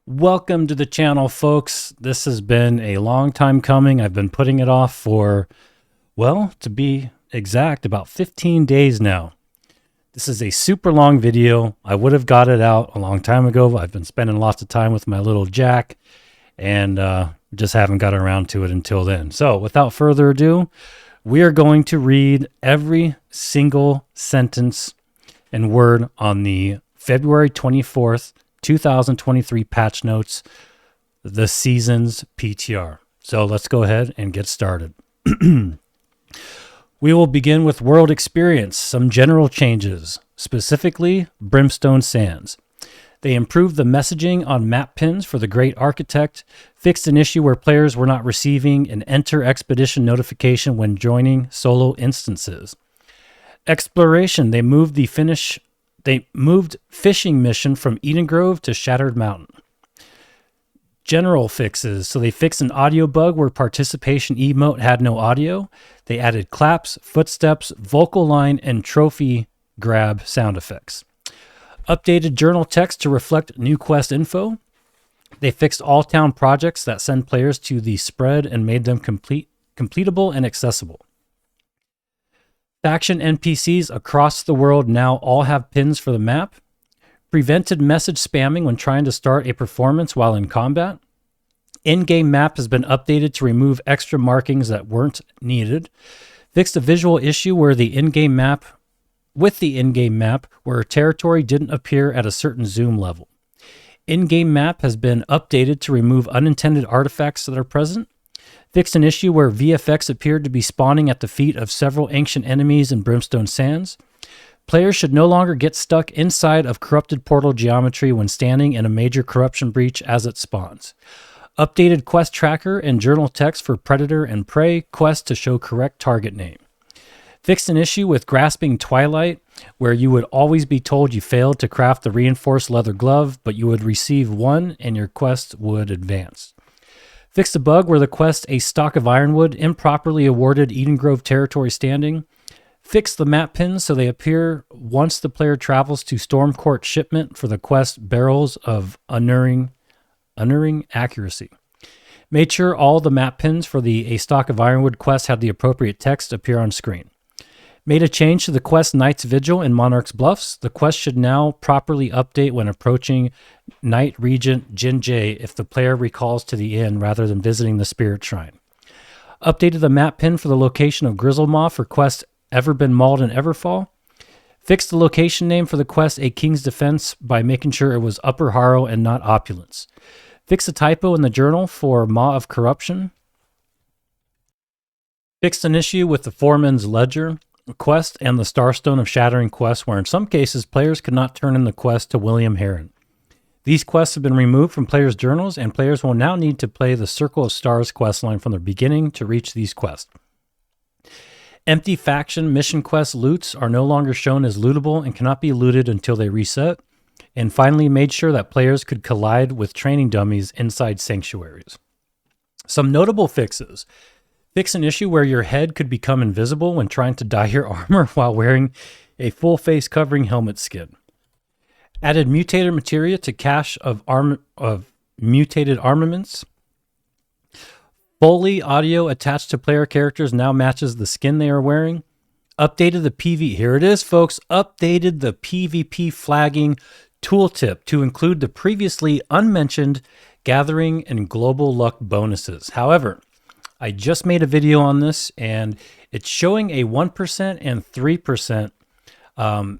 Welcome to the channel, folks. This has been a long time coming. I've been putting it off for, well, to be exact, about 15 days now. This is a super long video. I would have got it out a long time ago, but I've been spending lots of time with my little Jack and just haven't got around to it until then. So without further ado, we are going to read every single sentence and word on the February 24th, 2023 patch notes, the Seasons PTR. So let's go ahead and get started. We will begin with world experience, some general changes, specifically Brimstone Sands. They improved the messaging on map pins for the Great Architect, fixed an issue where players were not receiving an enter expedition notification when joining solo instances. Exploration, they moved fishing mission from Eden Grove to Shattered Mountain. General fixes, so they fixed an audio bug where participation emote had no audio. They added claps, footsteps, vocal line, and trophy grab sound effects. Updated journal text to reflect new quest info. They fixed all town projects that send players to the spread and made them completable and accessible. Faction NPCs across the world now all have pins for the map. Prevented message spamming when trying to start a performance while in combat. In-game map has been updated to remove extra markings that weren't needed. Fixed a visual issue where the in-game map where territory didn't appear at a certain zoom level. In-game map has been updated to remove unintended artifacts that are present. Fixed an issue where VFX appeared to be spawning at the feet of several ancient enemies in Brimstone Sands. Players should no longer get stuck inside of corrupted portal geometry when standing in a major corruption breach as it spawns. Updated quest tracker and journal text for Predator and Prey quest to show correct target name. Fixed an issue with Grasping Twilight, where you would always be told you failed to craft the reinforced leather glove, but you would receive one and your quest would advance. Fixed a bug where the quest A Stock of Ironwood improperly awarded Eden Grove territory standing. Fixed the map pins so they appear once the player travels to Stormcourt Shipment for the quest Barrels of Unerring Accuracy. Made sure all the map pins for the A Stock of Ironwood quest had the appropriate text appear on screen. Made a change to the quest Knight's Vigil in Monarch's Bluffs. The quest should now properly update when approaching Knight Regent Jinjay if the player recalls to the inn rather than visiting the Spirit Shrine. Updated the map pin for the location of Grizzlemaw for quest Ever Been Mauled in Everfall. Fixed the location name for the quest A King's Defense by making sure it was Upper Harrow and not Opulence. Fixed a typo in the journal for Maw of Corruption. Fixed an issue with the Foreman's Ledger quest and the Starstone of Shattering quest, where in some cases players could not turn in the quest to William Heron. These quests have been removed from players' journals, and players will now need to play the Circle of Stars questline from the beginning to reach these quests. Empty faction mission quest loots are no longer shown as lootable and cannot be looted until they reset. And finally made sure that players could collide with training dummies inside sanctuaries. Some notable fixes. Fix an issue where your head could become invisible when trying to dye your armor while wearing a full face covering helmet skin. Added mutator materia to cache of mutated armaments. Foley audio attached to player characters now matches the skin they are wearing. Updated the here it is, folks. Updated the PvP flagging tooltip to include the previously unmentioned gathering and global luck bonuses. However, I just made a video on this and it's showing a 1% and 3%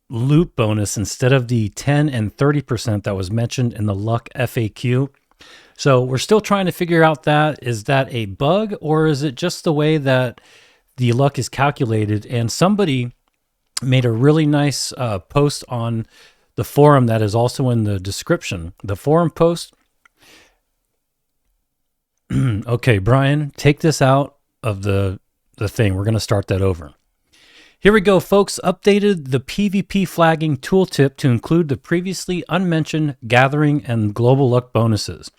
loot bonus instead of the 10 and 30% that was mentioned in the luck FAQ. So we're still trying to figure out that. Is that a bug or is it just the way that the luck is calculated? And somebody made a really nice post on the forum that is also in the description. The forum post. Okay, Brian, take this out of the thing. We're going to start that over. Here we go, folks. Updated the PvP flagging tooltip to include the previously unmentioned gathering and global luck bonuses.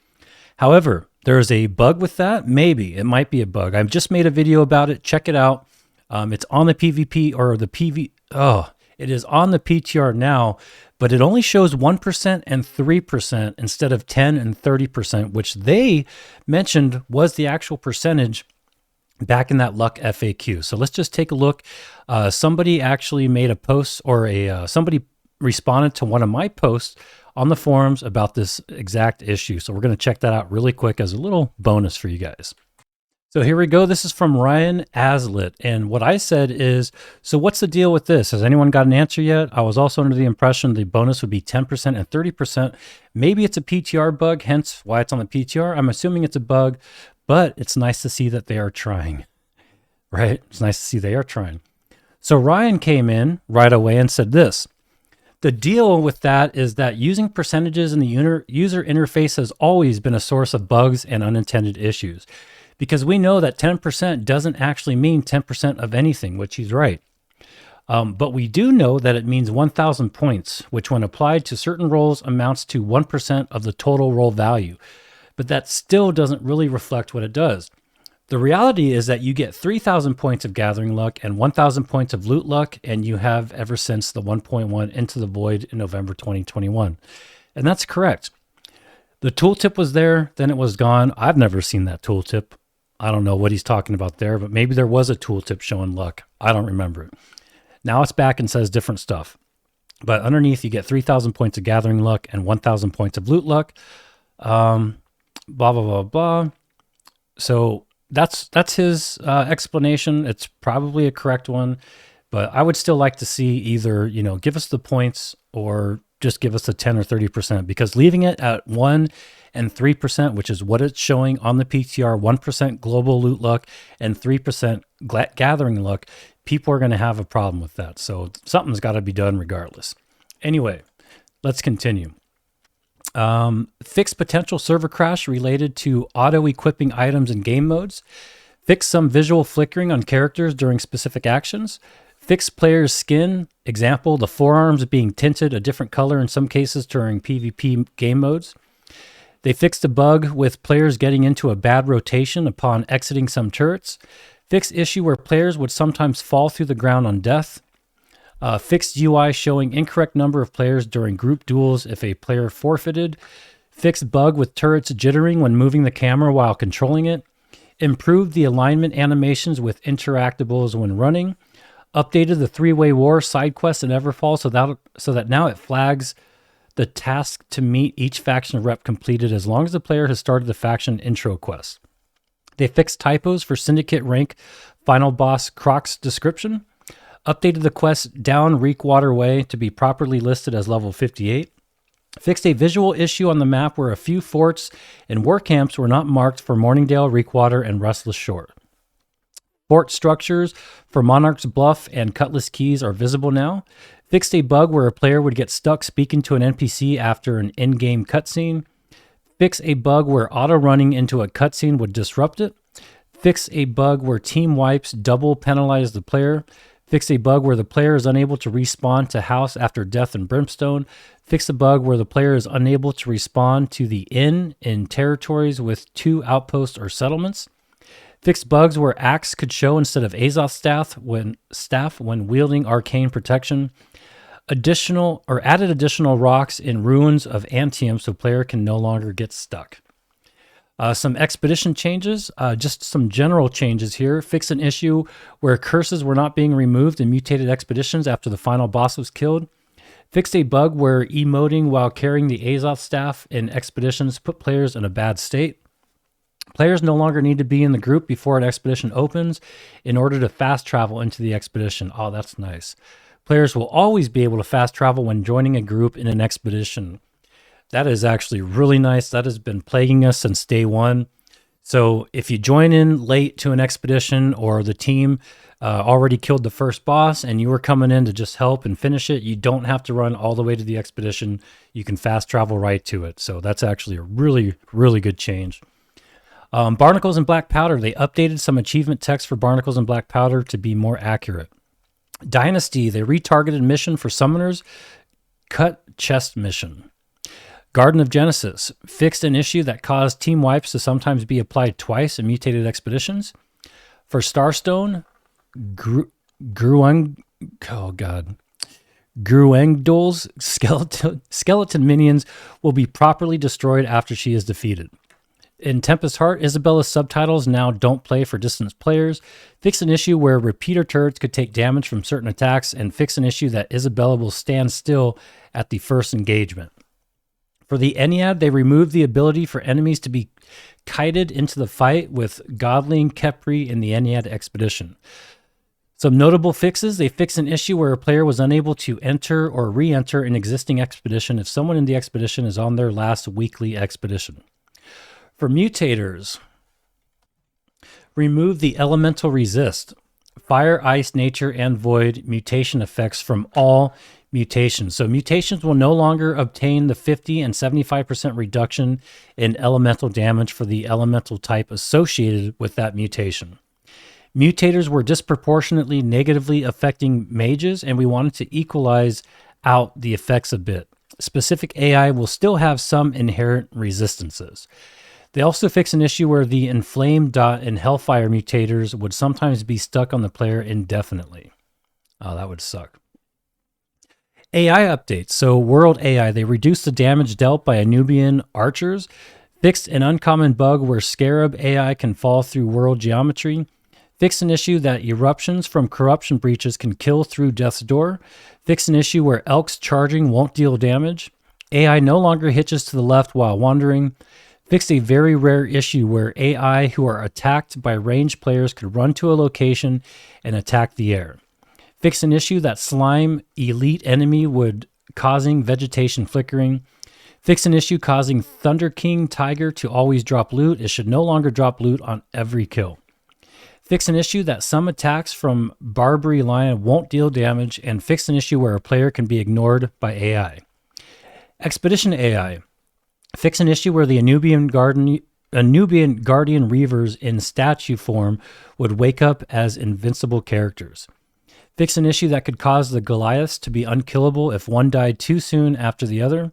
However, there is a bug with that. Maybe it might be a bug. I've just made a video about it. Check it out. It's on the PvP or the PV. Oh, It is on the PTR now, but it only shows 1% and 3% instead of 10 and 30%, which they mentioned was the actual percentage back in that luck FAQ. So let's just take a look. Somebody actually made a post, or somebody responded to one of my posts on the forums about this exact issue. So we're going to check that out really quick as a little bonus for you guys. So here we go. This is from Ryan Aslet. And what I said is, so what's the deal with this? Has anyone got an answer yet? I was also under the impression the bonus would be 10% and 30%. Maybe it's a PTR bug, hence why it's on the PTR. I'm assuming it's a bug, but it's nice to see that they are trying, right? It's nice to see they are trying. So Ryan came in right away and said this. The deal with that is that using percentages in the user interface has always been a source of bugs and unintended issues, because we know that 10% doesn't actually mean 10% of anything, which he's right. But we do know that it means 1,000 points, which when applied to certain rolls amounts to 1% of the total roll value. But that still doesn't really reflect what it does. The reality is that you get 3,000 points of gathering luck and 1,000 points of loot luck, and you have ever since the 1.1 Into the Void in November 2021. And that's correct. The tooltip was there, then it was gone. I've never seen that tooltip. I don't know what he's talking about there, but maybe there was a tooltip showing luck. I don't remember it. Now it's back and says different stuff. But underneath, you get 3,000 points of gathering luck and 1,000 points of loot luck. Blah, blah, blah, blah. So that's his explanation. It's probably a correct one, but I would still like to see either, give us the points or just give us the 10 or 30%, because leaving it at 1 and 3%, which is what it's showing on the PTR, 1% global loot luck and 3% gathering luck, people are going to have a problem with that. So something's got to be done regardless. Anyway, let's continue. Fix potential server crash related to auto-equipping items in game modes. Fix some visual flickering on characters during specific actions. Fix players' skin. Example, the forearms being tinted a different color in some cases during PvP game modes. They fixed a bug with players getting into a bad rotation upon exiting some turrets. Fixed issue where players would sometimes fall through the ground on death. Fixed UI showing incorrect number of players during group duels if a player forfeited. Fixed bug with turrets jittering when moving the camera while controlling it. Improved the alignment animations with interactables when running. Updated the three-way war side quest in Everfall so that now it flags the task to meet each faction rep completed as long as the player has started the faction intro quest. They fixed typos for Syndicate rank final boss Croc's description. Updated the quest down Reekwater Way to be properly listed as level 58. Fixed a visual issue on the map where a few forts and war camps were not marked for Morningdale, Reekwater, and Restless Shore. Fort structures for Monarch's Bluff and Cutlass Keys are visible now. Fixed a bug where a player would get stuck speaking to an NPC after an in-game cutscene. Fix a bug where auto-running into a cutscene would disrupt it. Fix a bug where team wipes double penalize the player. Fix a bug where the player is unable to respawn to house after death in Brimstone. Fix a bug where the player is unable to respawn to the inn in territories with 2 outposts or settlements. Fixed bugs where Axe could show instead of Azoth staff when wielding arcane protection. Added additional rocks in ruins of Antium so player can no longer get stuck. Some expedition changes, just some general changes here. Fix an issue where curses were not being removed in mutated expeditions after the final boss was killed. Fixed a bug where emoting while carrying the Azoth staff in expeditions put players in a bad state. Players no longer need to be in the group before an expedition opens in order to fast travel into the expedition. Oh, that's nice. Players will always be able to fast travel when joining a group in an expedition. That is actually really nice. That has been plaguing us since day one. So if you join in late to an expedition or the team already killed the first boss and you were coming in to just help and finish it, you don't have to run all the way to the expedition. You can fast travel right to it. So that's actually a really, really good change. Barnacles and Black Powder. They updated some achievement text for Barnacles and Black Powder to be more accurate. Dynasty. They retargeted mission for Summoners. Cut chest mission. Garden of Genesis. Fixed an issue that caused team wipes to sometimes be applied twice in mutated expeditions. For Starstone. Gruengdol's skeleton minions will be properly destroyed after she is defeated. In Tempest Heart, Isabella's subtitles now don't play for distance players. Fix an issue where repeater turrets could take damage from certain attacks, and fix an issue that Isabella will stand still at the first engagement. For the Ennead, they removed the ability for enemies to be kited into the fight with Godling Kepri in the Ennead Expedition. Some notable fixes: they fix an issue where a player was unable to enter or re-enter an existing expedition if someone in the expedition is on their last weekly expedition. For Mutators, remove the Elemental Resist, Fire, Ice, Nature, and Void mutation effects from all mutations. So mutations will no longer obtain the 50 and 75% reduction in elemental damage for the elemental type associated with that mutation. Mutators were disproportionately negatively affecting mages, and we wanted to equalize out the effects a bit. Specific AI will still have some inherent resistances. They also fix an issue where the Inflamed Dot and Hellfire mutators would sometimes be stuck on the player indefinitely. Oh, that would suck. AI updates. So World AI, they reduced the damage dealt by Anubian archers, fixed an uncommon bug where Scarab AI can fall through world geometry, fixed an issue that eruptions from corruption breaches can kill through Death's Door, fixed an issue where Elks charging won't deal damage, AI no longer hitches to the left while wandering, fixed a very rare issue where AI who are attacked by ranged players could run to a location and attack the air. Fixed an issue that slime elite enemy would causing vegetation flickering. Fixed an issue causing Thunder King Tiger to always drop loot. It should no longer drop loot on every kill. Fix an issue that some attacks from Barbary Lion won't deal damage, and fix an issue where a player can be ignored by AI. Expedition AI. Fix an issue where the Anubian Guardian Reavers in statue form would wake up as invincible characters. Fix an issue that could cause the Goliaths to be unkillable if one died too soon after the other.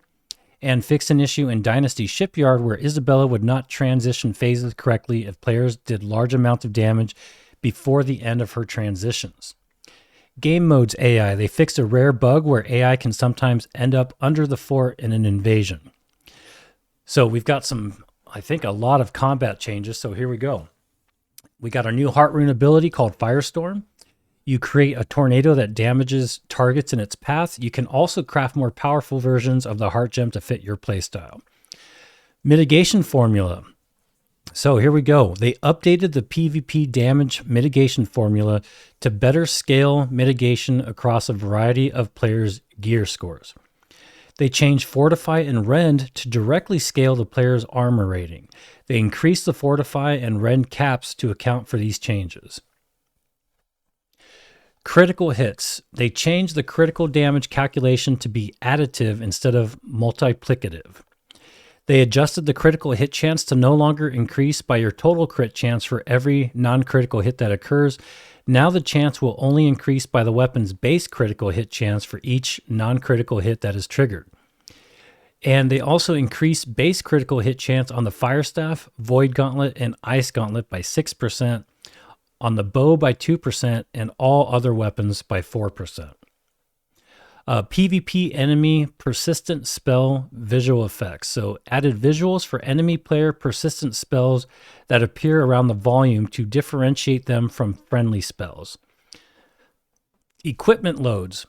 And fix an issue in Dynasty Shipyard where Isabella would not transition phases correctly if players did large amounts of damage before the end of her transitions. Game Modes AI. They fixed a rare bug where AI can sometimes end up under the fort in an invasion. So we've got some, I think, a lot of combat changes. So here we go. We got our new Heartrune ability called Firestorm. You create a tornado that damages targets in its path. You can also craft more powerful versions of the Heart Gem to fit your playstyle. Mitigation formula. So here we go. They updated the PvP damage mitigation formula to better scale mitigation across a variety of players' gear scores. They changed Fortify and Rend to directly scale the player's armor rating. They increased the Fortify and Rend caps to account for these changes. Critical hits. They changed the critical damage calculation to be additive instead of multiplicative. They adjusted the critical hit chance to no longer increase by your total crit chance for every non-critical hit that occurs. Now the chance will only increase by the weapon's base critical hit chance for each non-critical hit that is triggered. And they also increased base critical hit chance on the Fire Staff, Void Gauntlet, and Ice Gauntlet by 6%, on the bow by 2%, and all other weapons by 4%. PvP enemy persistent spell visual effects. So added visuals for enemy player persistent spells that appear around the volume to differentiate them from friendly spells. Equipment loads.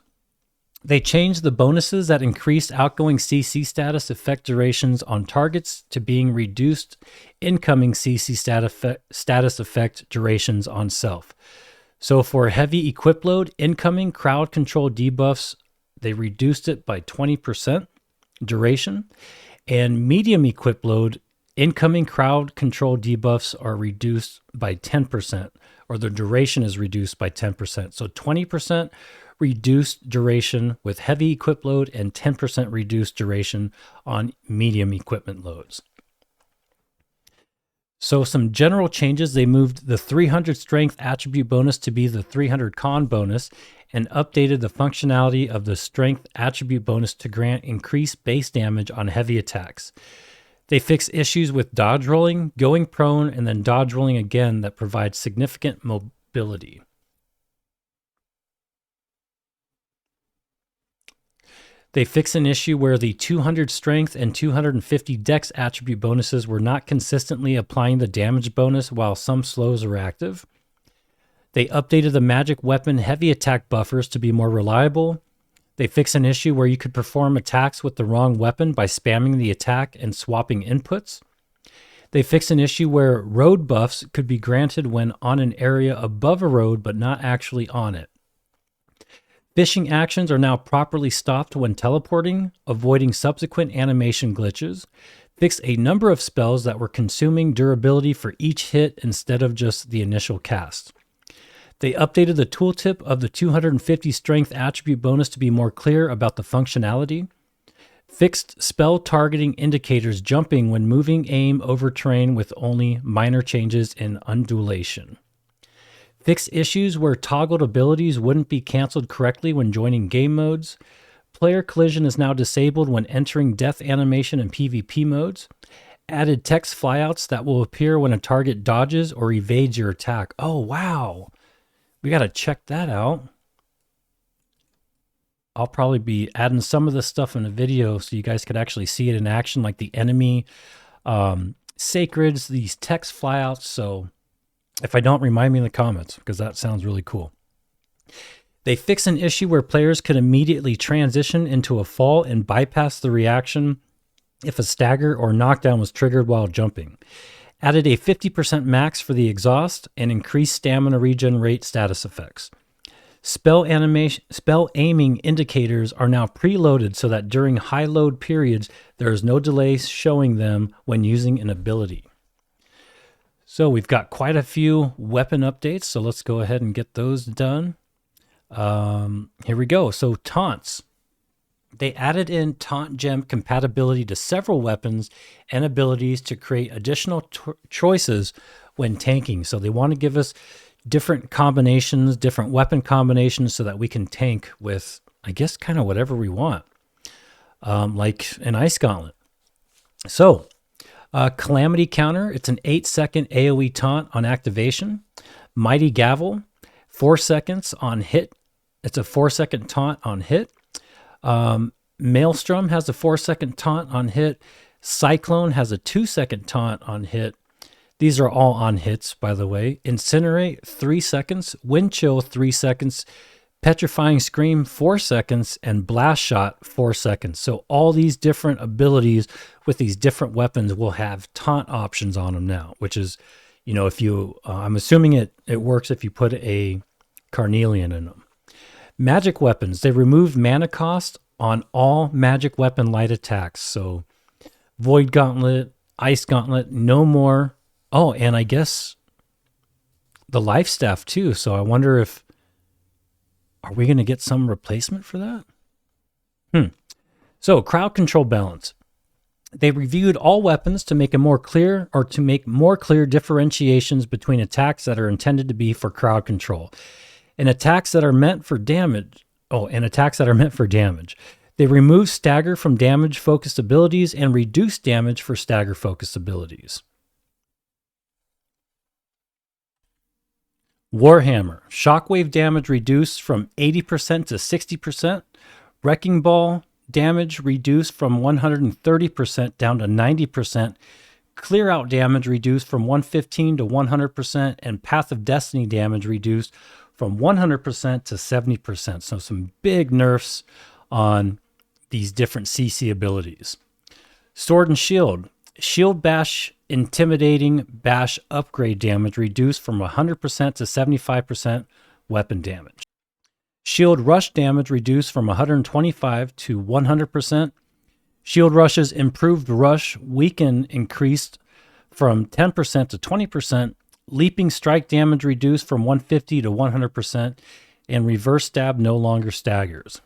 They changed the bonuses that increased outgoing CC status effect durations on targets to being reduced incoming CC status effect durations on self. So for heavy equip load, incoming crowd control debuffs, they reduced it by 20% duration, and medium equip load, incoming crowd control debuffs are reduced by 10%, or the duration is reduced by 10%. So 20% reduced duration with heavy equip load and 10% reduced duration on medium equipment loads. So some general changes: they moved the 300 strength attribute bonus to be the 300 con bonus and updated the functionality of the strength attribute bonus to grant increased base damage on heavy attacks. They fix issues with dodge rolling, going prone, and then dodge rolling again that provide significant mobility. They fixed an issue where the 200 strength and 250 dex attribute bonuses were not consistently applying the damage bonus while some slows are active. They updated the magic weapon heavy attack buffers to be more reliable. They fixed an issue where you could perform attacks with the wrong weapon by spamming the attack and swapping inputs. They fixed an issue where road buffs could be granted when on an area above a road but not actually on it. Fishing actions are now properly stopped when teleporting, avoiding subsequent animation glitches. Fixed a number of spells that were consuming durability for each hit instead of just the initial cast. They updated the tooltip of the 250 strength attribute bonus to be more clear about the functionality. Fixed spell targeting indicators jumping when moving aim over terrain with only minor changes in undulation. Fixed issues where toggled abilities wouldn't be canceled correctly when joining game modes. Player collision is now disabled when entering death animation and PvP modes. Added text flyouts that will appear when a target dodges or evades your attack. Oh, wow. We got to check that out. I'll probably be adding some of this stuff in a video so you guys could actually see it in action, like the enemy sacreds, these text flyouts. So if I don't, remind me in the comments because that sounds really cool. They fix an issue where players could immediately transition into a fall and bypass the reaction if a stagger or knockdown was triggered while jumping. Added a 50% max for the exhaust and increased stamina regen rate status effects. Spell aiming indicators are now preloaded so that during high load periods, there is no delay showing them when using an ability. So we've got quite a few weapon updates, so let's go ahead and get those done. Here we go. So taunts. They added in taunt gem compatibility to several weapons and abilities to create additional choices when tanking. So they want to give us different combinations, different weapon combinations so that we can tank with, I guess, kind of whatever we want, like an Ice Gauntlet. So Calamity Counter, it's an 8-second AoE taunt on activation. Mighty Gavel, 4 seconds on hit. It's a 4-second taunt on hit. Maelstrom has a 4-second taunt on hit. Cyclone has a 2-second taunt on hit. These are all on hits, by the way. Incinerate, 3 seconds. Wind Chill, 3 seconds. Petrifying Scream, 4 seconds. And Blast Shot, 4 seconds. So all these different abilities with these different weapons will have taunt options on them now, which is, you know, if you, I'm assuming it works if you put a Carnelian in them. Magic weapons. They removed mana cost on all magic weapon light attacks. So Void Gauntlet, Ice Gauntlet, no more. Oh, and I guess the Life Staff too. So I wonder if, are we going to get some replacement for that? So crowd control balance. They reviewed all weapons to make more clear differentiations between attacks that are intended to be for crowd control and attacks that are meant for damage. They removed stagger from damage focused abilities and reduced damage for stagger focused abilities. Warhammer. Shockwave damage reduced from 80% to 60%. Wrecking Ball damage reduced from 130% down to 90%. Clear out damage reduced from 115 to 100%. And Path of Destiny damage reduced from 100% to 70%. So some big nerfs on these different CC abilities. Sword and Shield. Shield Bash Intimidating Bash upgrade damage reduced from 100% to 75% weapon damage. Shield Rush damage reduced from 125 to 100%. Shield Rush's improved rush weaken increased from 10% to 20%. Leaping Strike damage reduced from 150 to 100%. And Reverse Stab no longer staggers.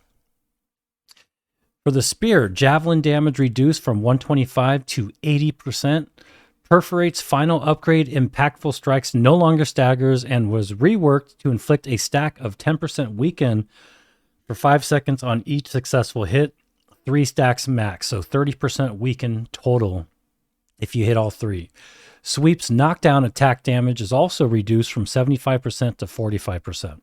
For the Spear, Javelin damage reduced from 125 to 80%. Perforate's final upgrade, Impactful Strikes, no longer staggers and was reworked to inflict a stack of 10% weaken for 5 seconds on each successful hit. 3 stacks max, so 30% weaken total if you hit all 3. Sweep's knockdown attack damage is also reduced from 75% to 45%.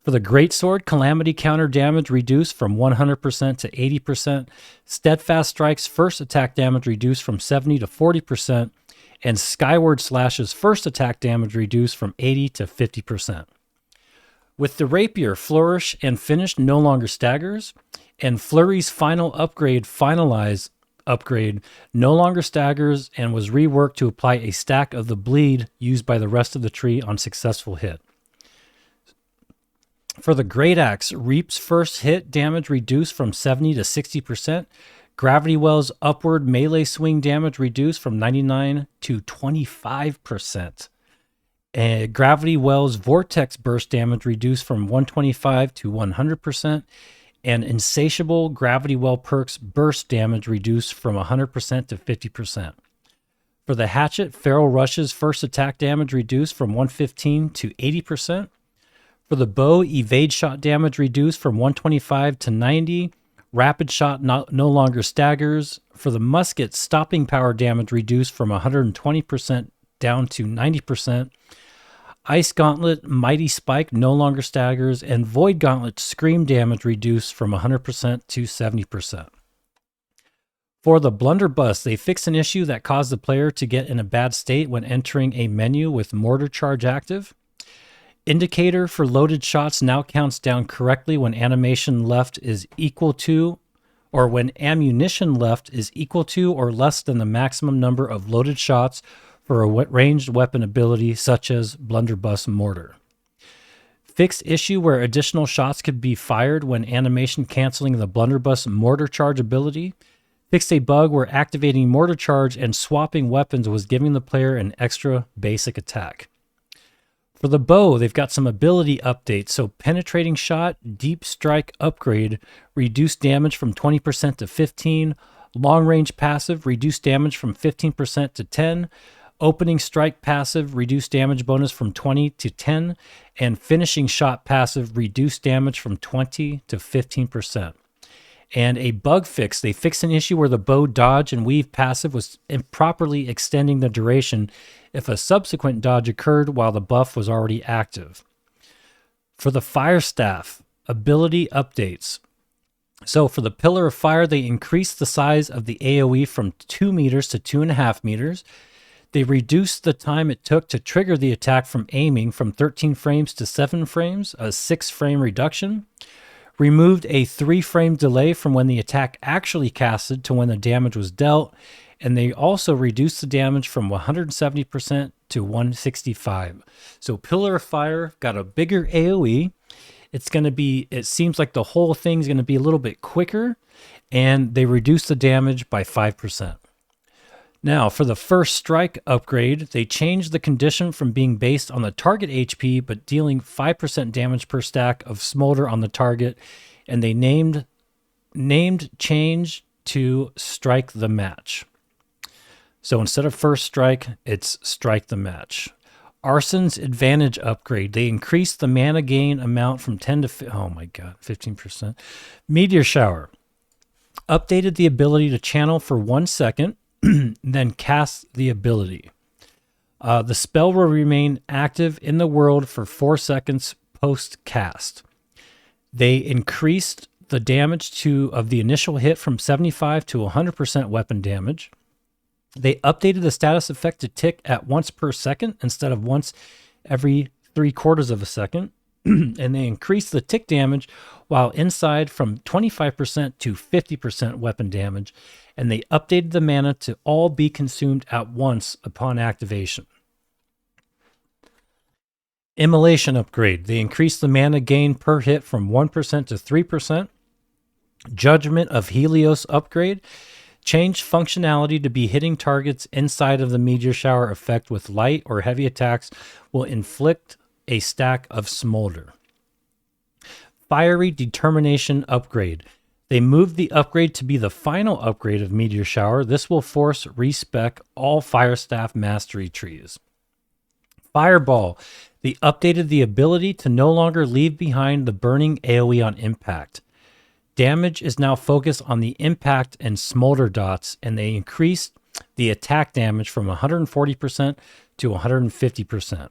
For the Greatsword, Calamity counter damage reduced from 100% to 80%. Steadfast Strike's first attack damage reduced from 70 to 40%. And Skyward Slash's first attack damage reduced from 80 to 50%. With the Rapier, Flourish and Finish no longer staggers. And Flurry's final upgrade, Finalize upgrade, no longer staggers and was reworked to apply a stack of the bleed used by the rest of the tree on successful hit. For the Greataxe, Reap's first hit damage reduced from 70 to 60%. Gravity Well's upward melee swing damage reduced from 99 to 25%. And Gravity Well's Vortex burst damage reduced from 125 to 100%. And Insatiable Gravity Well perks burst damage reduced from 100% to 50%. For the Hatchet, Feral Rush's first attack damage reduced from 115 to 80%. For the Bow, Evade Shot damage reduced from 125 to 90. Rapid Shot no longer staggers. For the Musket, Stopping Power damage reduced from 120% down to 90%. Ice Gauntlet, Mighty Spike no longer staggers. And Void Gauntlet, Scream damage reduced from 100% to 70%. For the Blunderbuss, they fixed an issue that caused the player to get in a bad state when entering a menu with Mortar Charge active. Indicator for loaded shots now counts down correctly when animation left is equal to, or when ammunition left is equal to or less than the maximum number of loaded shots for a ranged weapon ability such as Blunderbuss Mortar. Fixed issue where additional shots could be fired when animation canceling the Blunderbuss Mortar Charge ability. Fixed a bug where activating Mortar Charge and swapping weapons was giving the player an extra basic attack. For the Bow, they've got some ability updates. So Penetrating Shot, Deep Strike upgrade, reduced damage from 20% to 15%. Long Range passive, reduced damage from 15% to 10%. Opening Strike passive, reduced damage bonus from 20 to 10%. And Finishing Shot passive, reduced damage from 20 to 15%. And a bug fix, they fixed an issue where the Bow dodge and weave passive was improperly extending the duration if a subsequent dodge occurred while the buff was already active. For the Fire Staff, ability updates. So for the Pillar of Fire, they increased the size of the AoE from 2 meters to 2.5 meters. They reduced the time it took to trigger the attack from aiming from 13 frames to 7 frames, a 6-frame reduction. Removed a 3-frame delay from when the attack actually casted to when the damage was dealt, and they also reduced the damage from 170% to 165%. So Pillar of Fire got a bigger AoE. It seems like the whole thing's going to be a little bit quicker, and they reduced the damage by 5%. Now, for the First Strike upgrade, they changed the condition from being based on the target HP, but dealing 5% damage per stack of Smolder on the target, and they named change to Strike the Match. So instead of First Strike, it's Strike the Match. Arson's Advantage upgrade, they increased the mana gain amount from 10 to 15%. Meteor Shower updated the ability to channel for 1 second. Then cast the ability. The spell will remain active in the world for 4 seconds post-cast. They increased the damage of the initial hit from 75 to 100% weapon damage. They updated the status effect to tick at once per second instead of once every 3/4 of a second. And they increased the tick damage while inside from 25% to 50% weapon damage. And they updated the mana to all be consumed at once upon activation. Immolation upgrade. They increased the mana gain per hit from 1% to 3%. Judgment of Helios upgrade. Changed functionality to be hitting targets inside of the Meteor Shower effect with light or heavy attacks will inflict a stack of Smolder. Fiery Determination upgrade. They moved the upgrade to be the final upgrade of Meteor Shower. This will force respec all Fire Staff mastery trees. Fireball. They updated the ability to no longer leave behind the burning AoE on impact. Damage is now focused on the impact and smolder dots, and they increased the attack damage from 140% to 150%.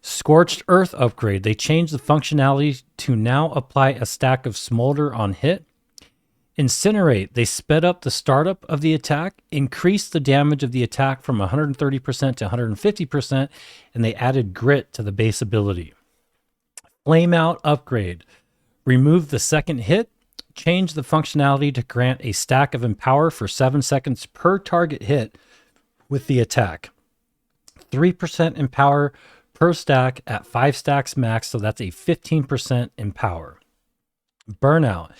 Scorched Earth upgrade. They changed the functionality to now apply a stack of smolder on hit. Incinerate. They sped up the startup of the attack, increased the damage of the attack from 130% to 150%, and they added grit to the base ability. Flame Out upgrade. Remove the second hit. Change the functionality to grant a stack of Empower for 7 seconds per target hit with the attack. 3% Empower per stack at 5 stacks max, so that's a 15% Empower. Burnout.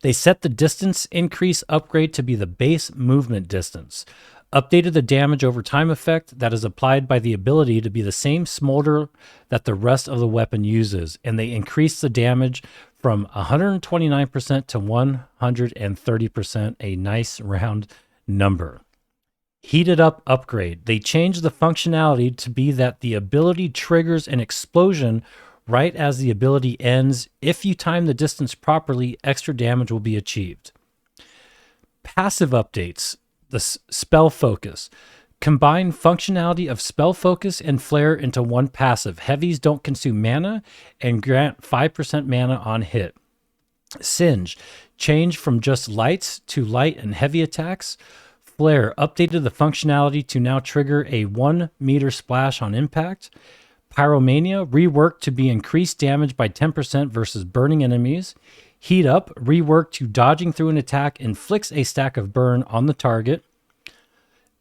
They set the distance increase upgrade to be the base movement distance. Updated the damage over time effect that is applied by the ability to be the same smolder that the rest of the weapon uses, and they increased the damage from 129% to 130%, a nice round number. Heated Up upgrade. They changed the functionality to be that the ability triggers an explosion right as the ability ends. If you time the distance properly, extra damage will be achieved. Passive updates. The Spell Focus. Combine functionality of Spell Focus and Flare into one passive. Heavies don't consume mana and grant 5% mana on hit. Singe. Change from just lights to light and heavy attacks. Flare. Updated the functionality to now trigger a 1 meter splash on impact. Pyromania, reworked to be increased damage by 10% versus burning enemies. Heat Up, reworked to dodging through an attack inflicts a stack of burn on the target.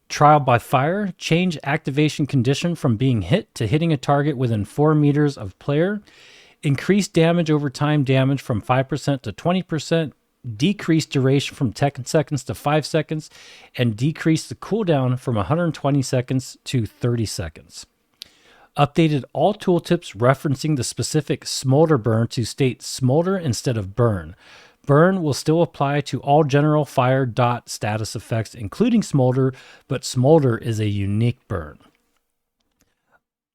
Trial by Fire, change activation condition from being hit to hitting a target within 4 meters of player. Increase damage over time damage from 5% to 20%. Decrease duration from 10 seconds to 5 seconds. And decrease the cooldown from 120 seconds to 30 seconds. Updated all tooltips referencing the specific smolder burn to state smolder instead of burn. Burn will still apply to all general fire dot status effects, including smolder, but smolder is a unique burn.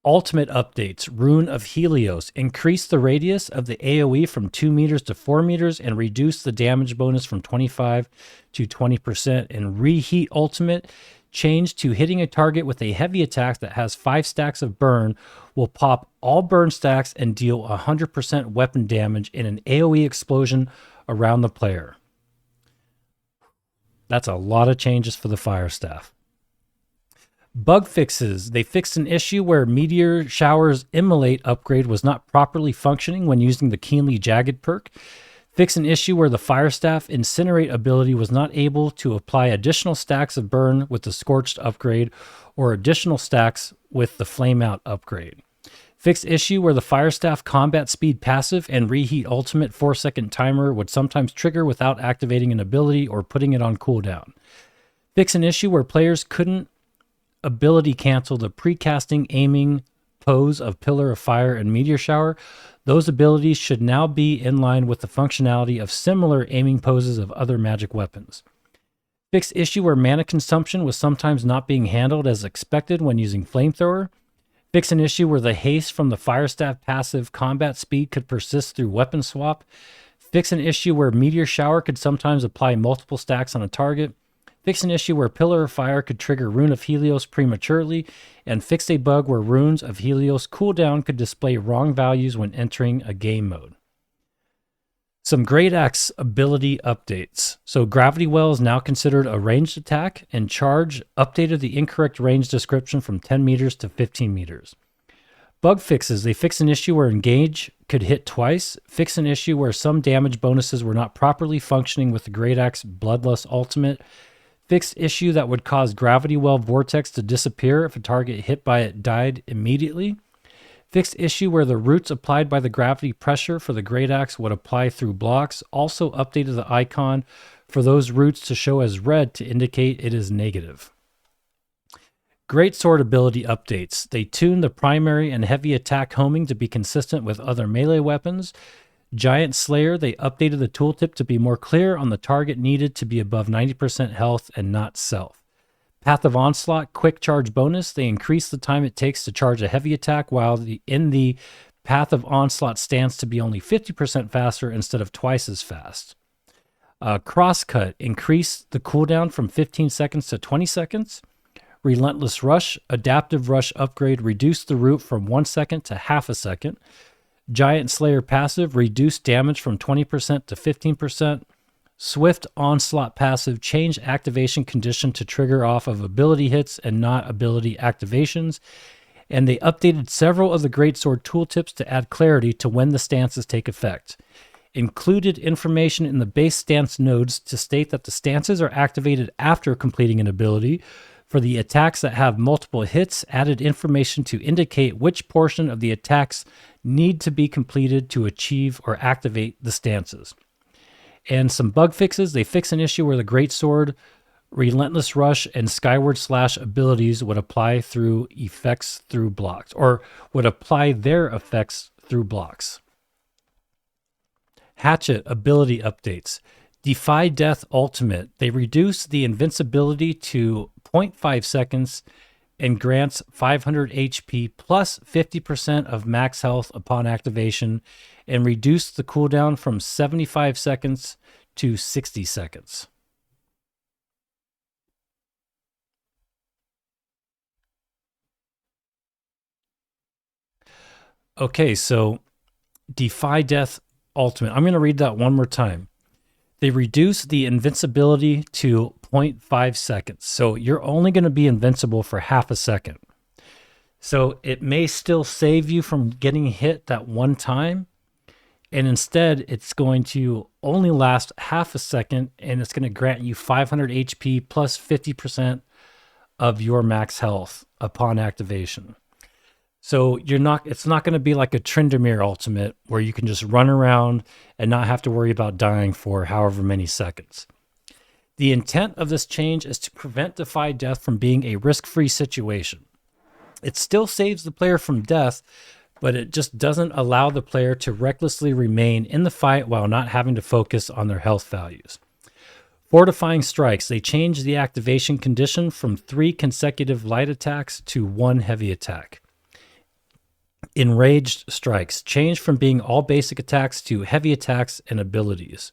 Ultimate updates. Rune of Helios. Increase the radius of the AoE from 2 meters to 4 meters and reduce the damage bonus from 25 to 20%. And Reheat Ultimate. Change to hitting a target with a heavy attack that has 5 stacks of burn will pop all burn stacks and deal 100% weapon damage in an AoE explosion around the player. That's a lot of changes for the Fire Staff. Bug fixes. They fixed an issue where Meteor Shower's Immolate upgrade was not properly functioning when using the Keenly Jagged perk. Fix an issue where the Fire Staff Incinerate ability was not able to apply additional stacks of burn with the Scorched upgrade or additional stacks with the Flame Out upgrade. Fix issue where the Fire Staff combat speed passive and Reheat Ultimate 4-second timer would sometimes trigger without activating an ability or putting it on cooldown. Fix an issue where players couldn't ability cancel the precasting aiming pose of Pillar of Fire and Meteor Shower. Those abilities should now be in line with the functionality of similar aiming poses of other magic weapons. Fix issue where mana consumption was sometimes not being handled as expected when using Flamethrower. Fix an issue where the haste from the Fire Staff passive combat speed could persist through weapon swap. Fix an issue where Meteor Shower could sometimes apply multiple stacks on a target. Fix an issue where Pillar of Fire could trigger Rune of Helios prematurely, and fix a bug where Runes of Helios cooldown could display wrong values when entering a game mode. Some Greataxe ability updates. So Gravity Well is now considered a ranged attack, and Charge updated the incorrect range description from 10 meters to 15 meters. Bug fixes. They fix an issue where Engage could hit twice. Fix an issue where some damage bonuses were not properly functioning with the Greataxe Bloodlust Ultimate. Fixed issue that would cause Gravity Well Vortex to disappear if a target hit by it died immediately. Fixed issue where the roots applied by the gravity pressure for the Greataxe would apply through blocks. Also updated the icon for those roots to show as red to indicate it is negative. Greatsword ability updates. They tuned the primary and heavy attack homing to be consistent with other melee weapons. Giant Slayer, they updated the tooltip to be more clear on the target needed to be above 90% health and not self. Path of Onslaught, quick charge bonus, they increased the time it takes to charge a heavy attack while in the Path of Onslaught stance to be only 50% faster instead of twice as fast. Crosscut, increased the cooldown from 15 seconds to 20 seconds. Relentless Rush, Adaptive Rush upgrade, reduce the root from 1 second to half a second. Giant Slayer passive, reduce damage from 20% to 15%. Swift Onslaught passive, change activation condition to trigger off of ability hits and not ability activations. And they updated several of the Greatsword tooltips to add clarity to when the stances take effect. Included information in the base stance nodes to state that the stances are activated after completing an ability. For the attacks that have multiple hits, added information to indicate which portion of the attacks need to be completed to achieve or activate the stances. And some bug fixes. They fix an issue where the Greatsword, Relentless Rush, and Skyward Slash abilities would apply through effects through blocks, or would apply their effects through blocks. Hatchet ability updates. Defy Death Ultimate. They reduce the invincibility to 0.5 seconds and grants 500 HP plus 50% of max health upon activation, and reduce the cooldown from 75 seconds to 60 seconds. Okay, so Defy Death Ultimate. I'm going to read that one more time. They reduce the invincibility to 0.5 seconds. So you're only going to be invincible for half a second. So it may still save you from getting hit that one time. And instead, it's going to only last half a second, and it's going to grant you 500 HP plus 50% of your max health upon activation. So it's not going to be like a Tryndamere ultimate where you can just run around and not have to worry about dying for however many seconds. The intent of this change is to prevent Defy Death from being a risk-free situation. It still saves the player from death, but it just doesn't allow the player to recklessly remain in the fight while not having to focus on their health values. Fortifying Strikes. They change the activation condition from 3 consecutive light attacks to 1 heavy attack. Enraged Strikes. Change from being all basic attacks to heavy attacks and abilities.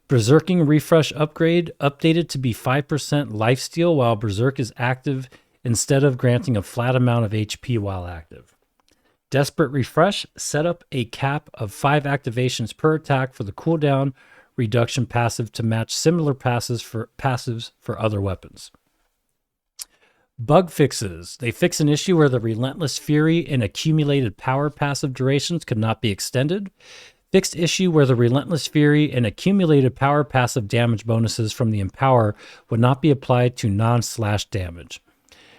Berserking Refresh upgrade. Updated to be 5% lifesteal while Berserk is active instead of granting a flat amount of HP while active. Desperate Refresh. Set up a cap of 5 activations per attack for the cooldown reduction passive to match similar passives for other weapons. Bug fixes. They fix an issue where the Relentless Fury and accumulated power passive durations could not be extended. Fixed issue where the Relentless Fury and accumulated power passive damage bonuses from the Empower would not be applied to non-slash damage.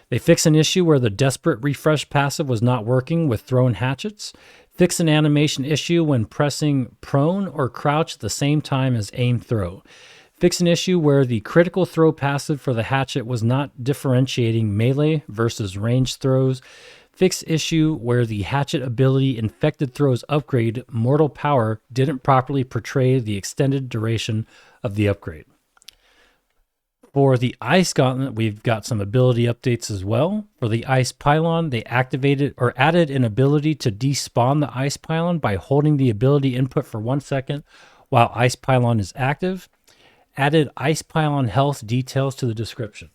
They fix an issue where the Desperate Refresh passive was not working with thrown hatchets. Fix an animation issue when pressing prone or crouch at the same time as aim throw. Fix an issue where the critical throw passive for the hatchet was not differentiating melee versus ranged throws. Fix issue where the hatchet ability Infected Throws upgrade Mortal Power didn't properly portray the extended duration of the upgrade. For the Ice Gauntlet, we've got some ability updates as well. For the Ice Pylon, they activated or added an ability to despawn the Ice Pylon by holding the ability input for 1 second while Ice Pylon is active. Added Ice Pylon health details to the description.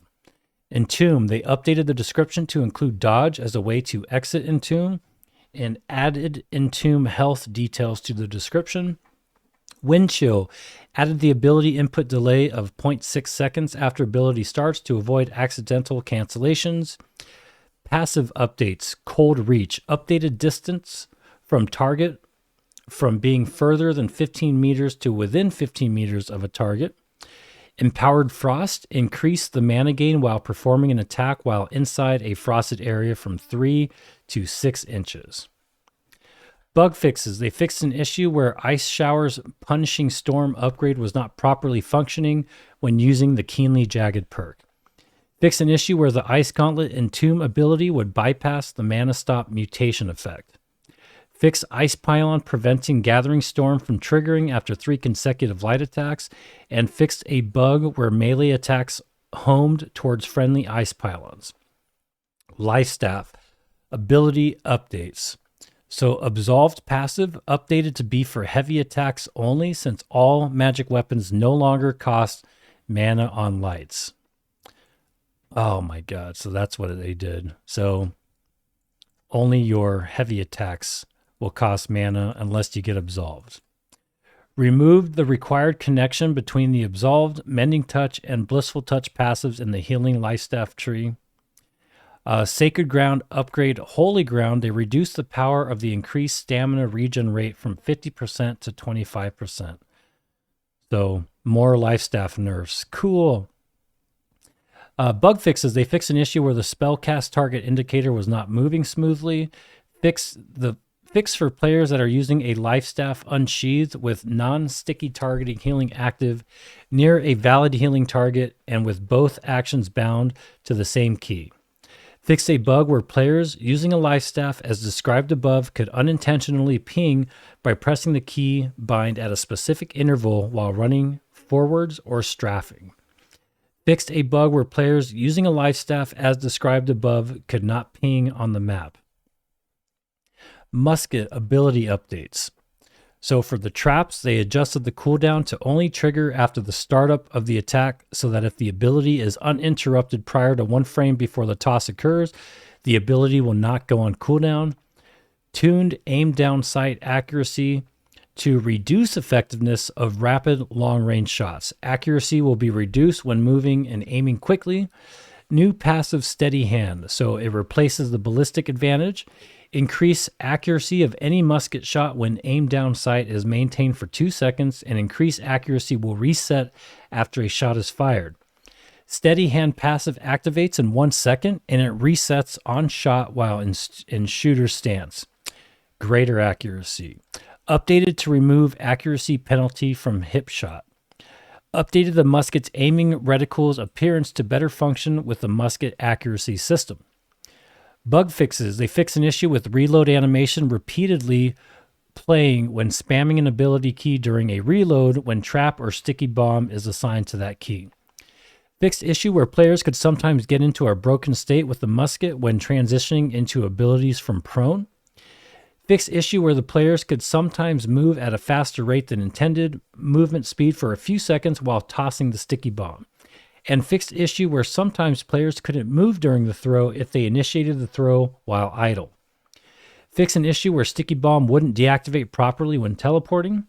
Entomb, they updated the description to include dodge as a way to exit Entomb, and added Entomb health details to the description. Wind Chill added the ability input delay of 0.6 seconds after ability starts to avoid accidental cancellations. Passive updates. Cold Reach updated distance from target from being further than 15 meters to within 15 meters of a target. Empowered Frost increased the mana gain while performing an attack while inside a frosted area from 3 to 6 inches. Bug fixes. They fixed an issue where Ice Shower's Punishing Storm upgrade was not properly functioning when using the Keenly Jagged perk. Fixed an issue where the Ice Gauntlet Entomb ability would bypass the Mana Stop mutation effect. Fix Ice Pylon preventing Gathering Storm from triggering after 3 consecutive light attacks, and fixed a bug where melee attacks homed towards friendly Ice Pylons. Life Staff ability updates. So Absolved passive updated to be for heavy attacks only, since all magic weapons no longer cost mana on lights. Oh my god, so that's what they did. So only your heavy attacks will cost mana unless you get absolved. Removed the required connection between the absolved, mending touch, and blissful touch passives in the healing lifestaff tree. Sacred Ground upgrade Holy Ground. They reduce the power of the increased stamina regen rate from 50% to 25%. So more lifestaff nerfs. Cool. Bug fixes. They fix an issue where the spellcast target indicator was not moving smoothly. Fix for players that are using a lifestaff unsheathed with non-sticky targeting healing active near a valid healing target and with both actions bound to the same key. Fix a bug where players using a lifestaff as described above could unintentionally ping by pressing the key bind at a specific interval while running forwards or strafing. Fixed a bug where players using a lifestaff as described above could not ping on the map. Musket ability updates. So for the traps, they adjusted the cooldown to only trigger after the startup of the attack so that if the ability is uninterrupted prior to 1 frame before the toss occurs, the ability will not go on cooldown. Tuned aim down sight accuracy to reduce effectiveness of rapid long-range shots. Accuracy will be reduced when moving and aiming quickly. New passive steady hand, so it replaces the ballistic advantage. Increase accuracy of any musket shot when aim down sight is maintained for 2 seconds, and increased accuracy will reset after a shot is fired. Steady hand passive activates in 1 second, and it resets on shot while in shooter stance. Greater accuracy. Updated to remove accuracy penalty from hip shot. Updated the musket's aiming reticle's appearance to better function with the musket accuracy system. Bug fixes. They fix an issue with reload animation repeatedly playing when spamming an ability key during a reload when trap or sticky bomb is assigned to that key. Fixed issue where players could sometimes get into a broken state with the musket when transitioning into abilities from prone. Fixed issue where the players could sometimes move at a faster rate than intended, movement speed for a few seconds while tossing the sticky bomb. And fixed issue where sometimes players couldn't move during the throw if they initiated the throw while idle. Fix an issue where sticky bomb wouldn't deactivate properly when teleporting.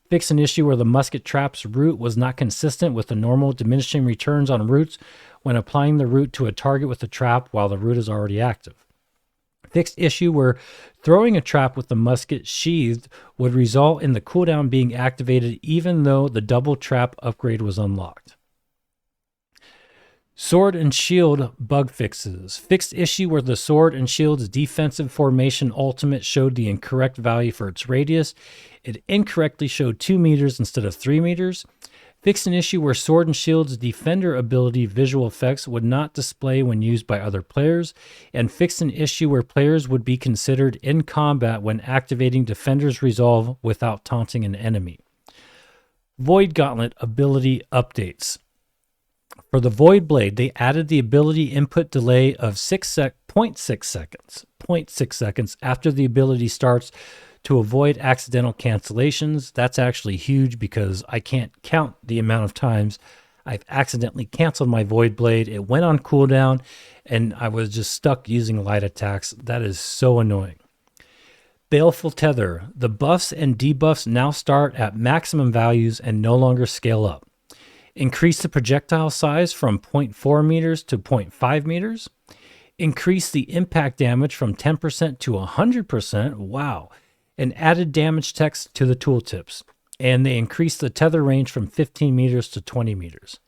Fix an issue where the musket trap's route was not consistent with the normal diminishing returns on routes when applying the route to a target with a trap while the route is already active. Fixed issue where throwing a trap with the musket sheathed would result in the cooldown being activated even though the double trap upgrade was unlocked. Sword and shield bug fixes. Fixed issue where the sword and shield's defensive formation ultimate showed the incorrect value for its radius. It incorrectly showed 2 meters instead of 3 meters. Fixed an issue where Sword and Shield's defender ability visual effects would not display when used by other players, and fixed an issue where players would be considered in combat when activating Defender's Resolve without taunting an enemy. Void Gauntlet ability updates. For the Void Blade, they added the ability input delay of 0.6 seconds after the ability starts to avoid accidental cancellations. That's actually huge because I can't count the amount of times I've accidentally canceled my Void Blade. It went on cooldown and I was just stuck using light attacks. That is so annoying. Baleful Tether. The buffs and debuffs now start at maximum values and no longer scale up. Increase the projectile size from 0.4 meters to 0.5 meters. Increase the impact damage from 10% to 100%. Wow. And added damage text to the tooltips. And they increased the tether range from 15 meters to 20 meters.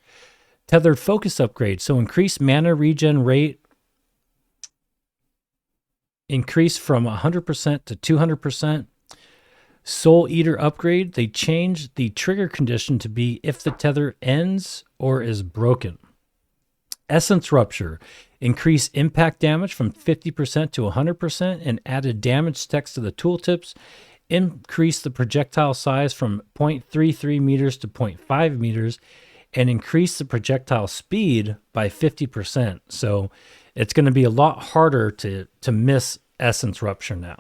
Tethered focus upgrade. So increased mana regen rate. Increased from 100% to 200%. Soul Eater upgrade. They changed the trigger condition to be if the tether ends or is broken. Essence Rupture. Increase impact damage from 50% to 100% and added damage text to the tooltips. Increase the projectile size from 0.33 meters to 0.5 meters and increase the projectile speed by 50%. So it's going to be a lot harder to miss Essence Rupture now.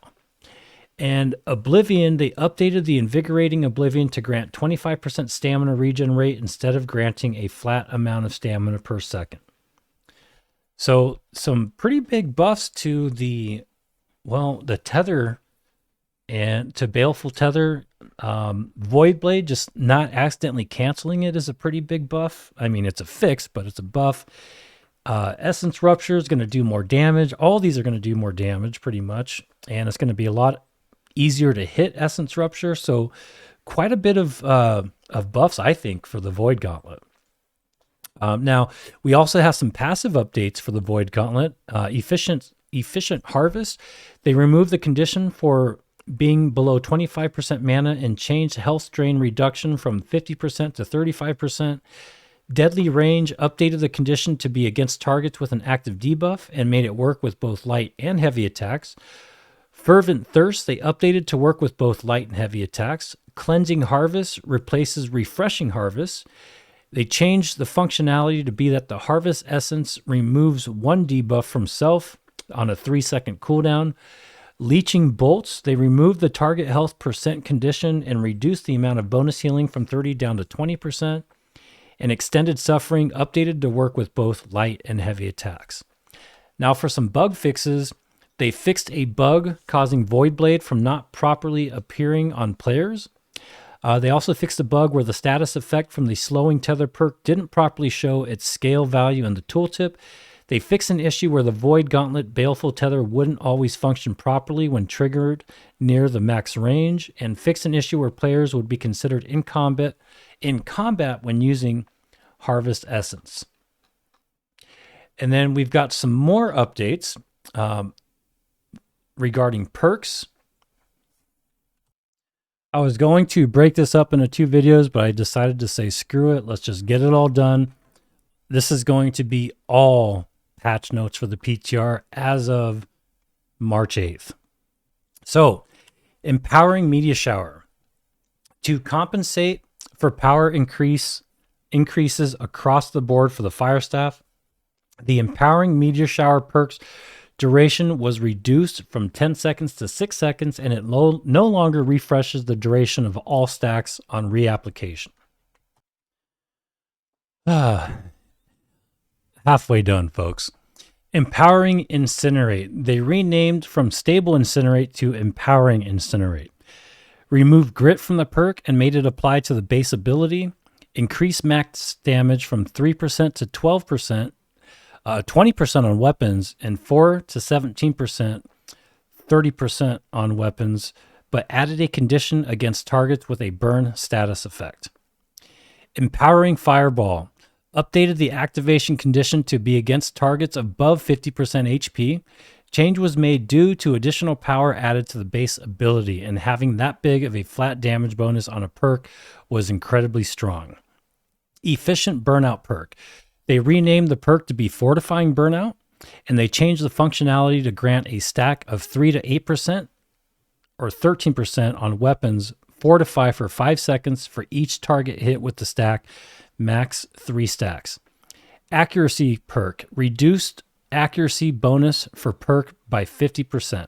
And Oblivion, they updated the Invigorating Oblivion to grant 25% stamina regen rate instead of granting a flat amount of stamina per second. So some pretty big buffs to the tether and to Baleful Tether. Void Blade, just not accidentally canceling it is a pretty big buff. I mean, it's a fix, but it's a buff. Essence Rupture is going to do more damage. All these are going to do more damage pretty much. And it's going to be a lot easier to hit Essence Rupture. So quite a bit of buffs, I think, for the Void Gauntlet. Now, we also have some passive updates for the Void Gauntlet. Efficient Harvest. They remove the condition for being below 25% mana and changed health drain reduction from 50% to 35%. Deadly Range updated the condition to be against targets with an active debuff and made it work with both light and heavy attacks. Fervent Thirst, they updated to work with both light and heavy attacks. Cleansing Harvest replaces Refreshing Harvest. They changed the functionality to be that the Harvest Essence removes one debuff from self on a 3-second cooldown. Leeching Bolts, they removed the target health percent condition and reduced the amount of bonus healing from 30 down to 20%. And Extended Suffering updated to work with both light and heavy attacks. Now for some bug fixes, they fixed a bug causing Void Blade from not properly appearing on players. They also fixed a bug where the status effect from the Slowing Tether perk didn't properly show its scale value in the tooltip. They fixed an issue where the Void Gauntlet Baleful Tether wouldn't always function properly when triggered near the max range, and fixed an issue where players would be considered in combat when using Harvest Essence. And then we've got some more updates regarding perks. I was going to break this up into 2 videos, but I decided to say, screw it. Let's just get it all done. This is going to be all patch notes for the PTR as of March 8th. So, Empowering Meteor Shower. To compensate for power increases across the board for the Fire Staff, the Empowering Meteor Shower perks duration was reduced from 10 seconds to 6 seconds, and it no longer refreshes the duration of all stacks on reapplication. Halfway done, folks. Empowering Incinerate. They renamed from Stable Incinerate to Empowering Incinerate. Removed Grit from the perk and made it apply to the base ability. Increased max damage from 3% to 12%. 20% on weapons, and 4 to 17%, 30% on weapons, but added a condition against targets with a burn status effect. Empowering Fireball. Updated the activation condition to be against targets above 50% HP. Change was made due to additional power added to the base ability, and having that big of a flat damage bonus on a perk was incredibly strong. Efficient Burnout perk. They renamed the perk to be Fortifying Burnout, and they changed the functionality to grant a stack of 3 to 8% or 13% on weapons, fortify for 5 seconds for each target hit with the stack, max 3 stacks. Accuracy perk, reduced accuracy bonus for perk by 50%.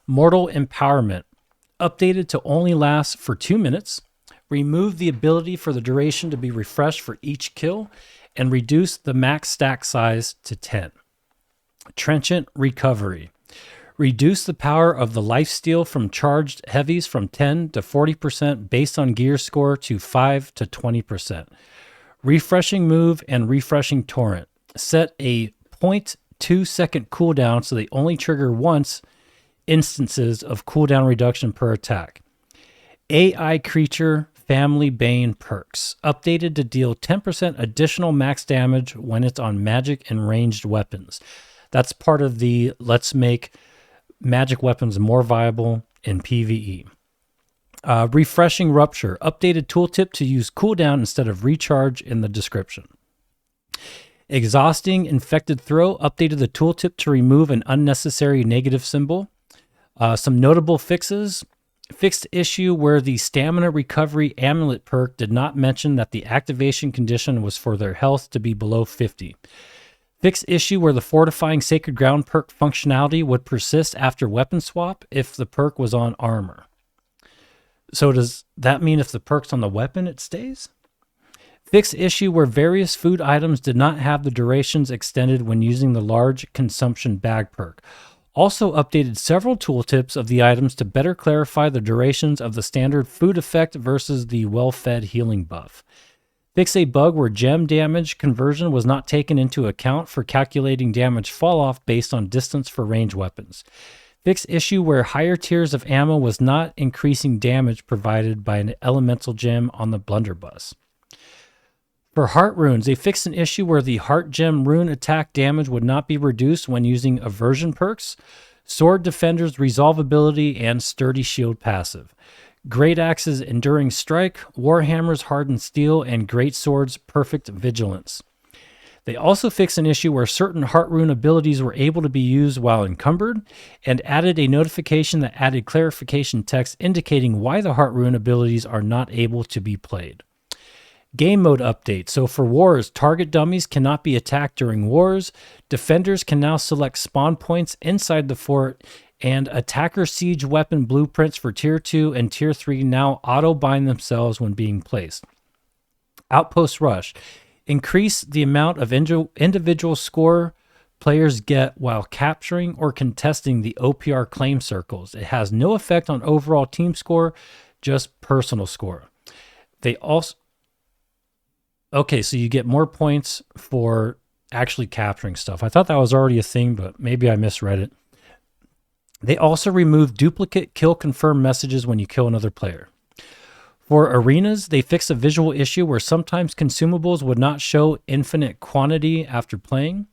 Mortal Empowerment, updated to only last for 2 minutes, removed the ability for the duration to be refreshed for each kill, and reduce the max stack size to 10. Trenchant Recovery. Reduce the power of the lifesteal from charged heavies from 10 to 40% based on gear score to 5 to 20%. Refreshing Move and Refreshing Torrent. Set a 0.2 second cooldown so they only trigger once instances of cooldown reduction per attack. AI Creature Family Bane perks. Updated to deal 10% additional max damage when it's on magic and ranged weapons. That's part of the let's make magic weapons more viable in PvE. Refreshing Rupture. Updated tooltip to use cooldown instead of recharge in the description. Exhausting Infected Throw. Updated the tooltip to remove an unnecessary negative symbol. Some notable fixes. Fixed issue where the Stamina Recovery Amulet perk did not mention that the activation condition was for their health to be below 50. Fixed issue where the Fortifying Sacred Ground perk functionality would persist after weapon swap if the perk was on armor. So does that mean if the perk's on the weapon, it stays? Fixed issue where various food items did not have the durations extended when using the large consumption bag perk. Also updated several tooltips of the items to better clarify the durations of the standard food effect versus the well-fed healing buff. Fix a bug where gem damage conversion was not taken into account for calculating damage falloff based on distance for range weapons. Fix issue where higher tiers of ammo was not increasing damage provided by an elemental gem on the Blunderbuss. For Heartrunes, they fixed an issue where the Heart Gem rune attack damage would not be reduced when using aversion perks, Sword Defender's resolvability, and Sturdy Shield passive. Greataxe's Enduring Strike, Warhammer's Hardened Steel, and Greatsword's Perfect Vigilance. They also fixed an issue where certain Heartrune abilities were able to be used while encumbered, and added a notification that added clarification text indicating why the Heartrune abilities are not able to be played. Game mode update. So for wars, target dummies cannot be attacked during wars. Defenders can now select spawn points inside the fort, and attacker siege weapon blueprints for tier 2 and tier 3 now auto-bind themselves when being placed. Outpost rush. Increase the amount of individual score players get while capturing or contesting the OPR claim circles. It has no effect on overall team score, just personal score. They also... Okay, so you get more points for actually capturing stuff. I thought that was already a thing, but maybe I misread it. They also remove duplicate kill confirm messages when you kill another player. For arenas, they fixed a visual issue where sometimes consumables would not show infinite quantity after playing.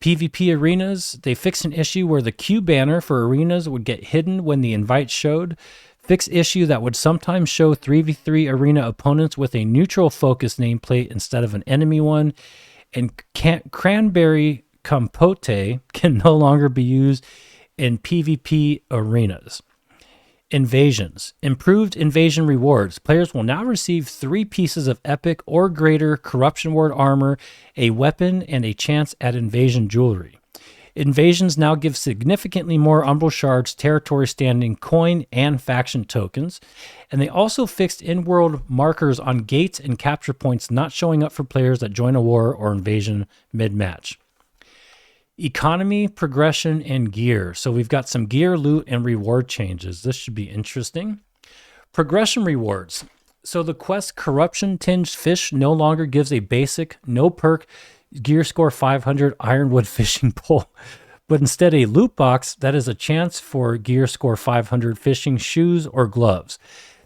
PvP arenas, they fixed an issue where the queue banner for arenas would get hidden when the invite showed. Fixed issue that would sometimes show 3v3 arena opponents with a neutral focus nameplate instead of an enemy one. And cranberry compote can no longer be used in PvP arenas. Invasions. Improved invasion rewards. Players will now receive 3 pieces of epic or greater corruption ward armor, a weapon, and a chance at invasion jewelry. Invasions now give significantly more Umbral Shards, territory standing, coin, and faction tokens. And they also fixed in-world markers on gates and capture points not showing up for players that join a war or invasion mid-match. Economy, progression, and gear. So we've got some gear, loot, and reward changes. This should be interesting. Progression rewards. So the quest Corruption Tinged Fish no longer gives a basic, no perk, gear score 500 ironwood fishing pole, but instead a loot box that is a chance for gear score 500 fishing shoes or gloves.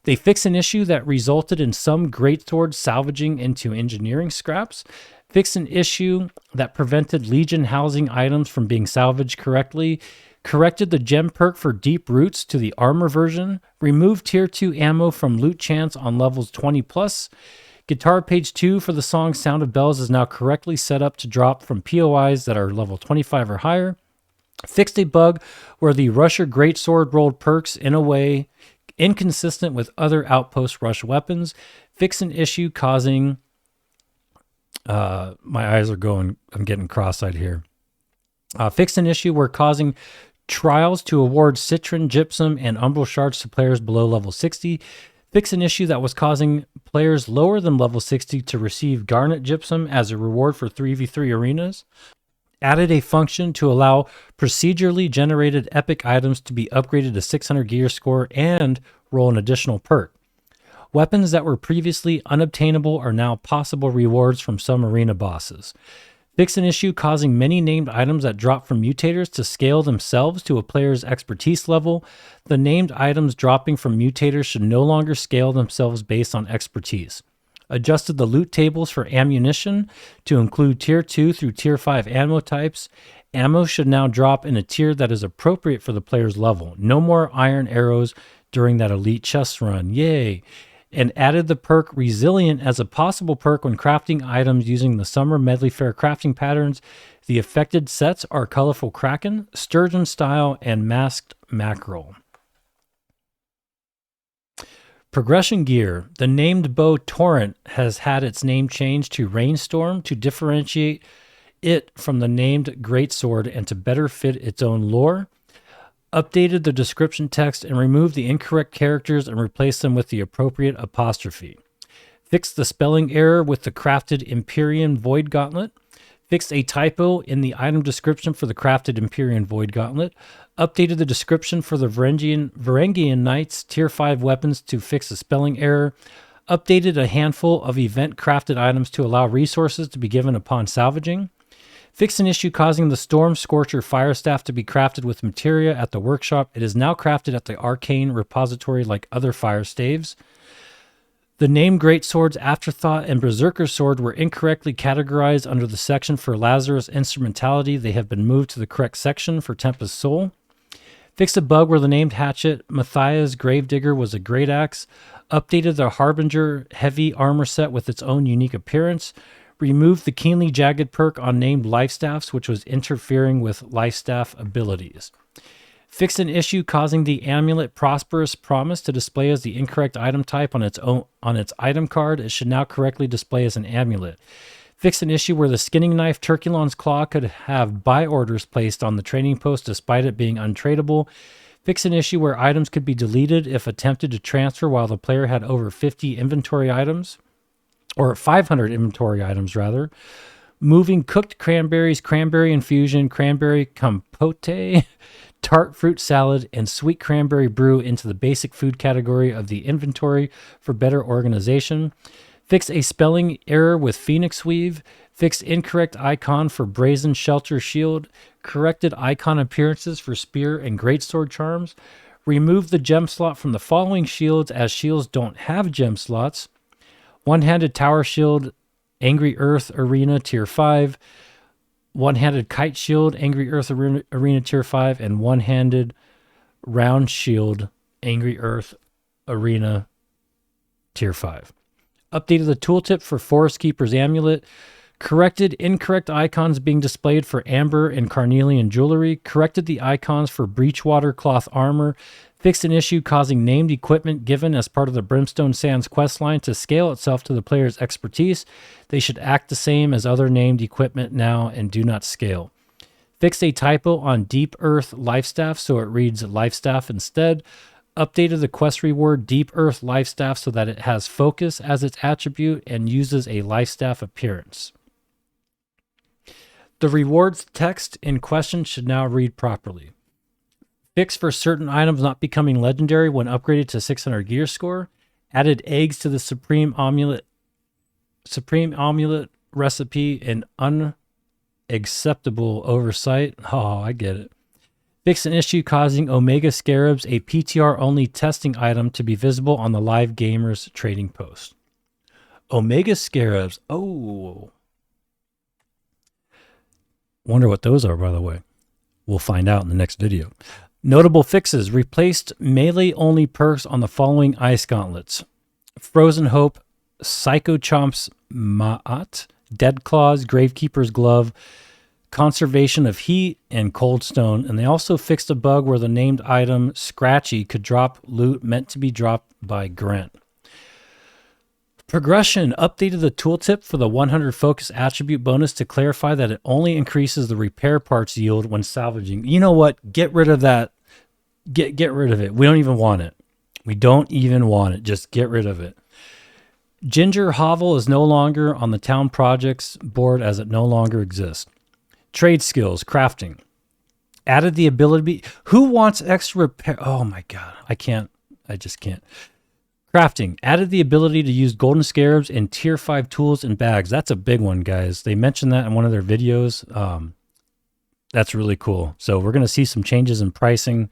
They fixed an issue that resulted in some Greatsword salvaging into engineering scraps. Fixed an issue that prevented Legion housing items from being salvaged correctly, corrected the gem perk for deep roots to the armor version, removed tier 2 ammo from loot chance on levels 20 plus. Guitar page 2 for the song Sound of Bells is now correctly set up to drop from POIs that are level 25 or higher. Fixed a bug where the Rusher Greatsword rolled perks in a way inconsistent with other outpost rush weapons. Fixed an issue causing... my eyes are going, I'm getting cross-eyed here. Fixed an issue where causing trials to award Citron, Gypsum, and Umbral Shards to players below level 60. Fixed an issue that was causing players lower than level 60 to receive Garnet Gypsum as a reward for 3v3 arenas. Added a function to allow procedurally generated epic items to be upgraded to 600 gear score and roll an additional perk. Weapons that were previously unobtainable are now possible rewards from some arena bosses. Fix an issue causing many named items that drop from mutators to scale themselves to a player's expertise level. The named items dropping from mutators should no longer scale themselves based on expertise. Adjusted the loot tables for ammunition to include tier 2 through tier 5 ammo types. Ammo should now drop in a tier that is appropriate for the player's level. No more iron arrows during that elite chest run. Yay! And added the perk Resilient as a possible perk when crafting items using the Summer Medley Fair crafting patterns. The affected sets are Colorful Kraken, Sturgeon Style, and Masked Mackerel. Progression gear. The named bow Torrent has had its name changed to Rainstorm to differentiate it from the named Greatsword and to better fit its own lore. Updated the description text and removed the incorrect characters and replaced them with the appropriate apostrophe. Fixed the spelling error with the crafted Empyrean Void Gauntlet. Fixed a typo in the item description for the crafted Empyrean Void Gauntlet. Updated the description for the Varangian Knights Tier 5 weapons to fix a spelling error. Updated a handful of event crafted items to allow resources to be given upon salvaging. Fixed an issue causing the Storm Scorcher Fire Staff to be crafted with materia at the workshop. It is now crafted at the Arcane Repository like other fire staves. The name Greatsword's Afterthought and Berserker Sword were incorrectly categorized under the section for Lazarus Instrumentality. They have been moved to the correct section for Tempest Soul. Fixed a bug where the named Hatchet Matthias Gravedigger was a Greataxe. Updated the Harbinger Heavy Armor set with its own unique appearance. Removed the Keenly Jagged perk on named Lifestaffs, which was interfering with Lifestaff abilities. Fixed an issue causing the amulet Prosperous Promise to display as the incorrect item type on its item card. It should now correctly display as an amulet. Fixed an issue where the skinning knife Turkulon's Claw could have buy orders placed on the trading post despite it being untradeable. Fixed an issue where items could be deleted if attempted to transfer while the player had over 50 inventory items, or 500 inventory items rather. Moving cooked cranberries, cranberry infusion, cranberry compote, tart fruit salad, and sweet cranberry brew into the basic food category of the inventory for better organization. Fix a spelling error with Phoenix Weave. Fixed incorrect icon for Brazen Shelter Shield. Corrected icon appearances for Spear and Greatsword charms. Remove the gem slot from the following shields as shields don't have gem slots. One-handed Tower Shield, Angry Earth Arena Tier 5. One-handed Kite Shield, Angry Earth Arena Tier 5, and one-handed Round Shield, Angry Earth Arena Tier 5. Updated the tooltip for Forest Keeper's Amulet. Corrected incorrect icons being displayed for Amber and Carnelian Jewelry. Corrected the icons for Breachwater Cloth Armor. Fixed an issue causing named equipment given as part of the Brimstone Sands questline to scale itself to the player's expertise. They should act the same as other named equipment now and do not scale. Fixed a typo on Deep Earth Lifestaff so it reads Lifestaff instead. Updated the quest reward Deep Earth Lifestaff so that it has focus as its attribute and uses a Lifestaff appearance. The rewards text in question should now read properly. Fix for certain items not becoming legendary when upgraded to 600 gear score. Added eggs to the Supreme Amulet recipe and unacceptable oversight. Oh, I get it. Fix an issue causing Omega Scarabs, a PTR-only testing item, to be visible on the Live Gamers trading post. Omega Scarabs. Oh. Wonder what those are, by the way. We'll find out in the next video. Notable fixes. Replaced melee-only perks on the following ice gauntlets. Frozen Hope, Psycho Chomp's Ma'at, Dead Claws, Gravekeeper's Glove, Conservation of Heat, and Cold Stone. And they also fixed a bug where the named item Scratchy could drop loot meant to be dropped by Grant. Progression. Updated the tooltip for the 100 focus attribute bonus to clarify that it only increases the repair parts yield when salvaging. You know what? Get rid of that. Get rid of it. We don't even want it. We don't even want it. Just get rid of it. Ginger Hovel is no longer on the town projects board as it no longer exists. Trade skills, crafting. Added the ability. Who wants extra repair? Oh my God. I just can't. Crafting. Added the ability to use golden scarabs in tier 5 tools and bags. That's a big one, guys. They mentioned that in one of their videos. That's really cool. So we're going to see some changes in pricing,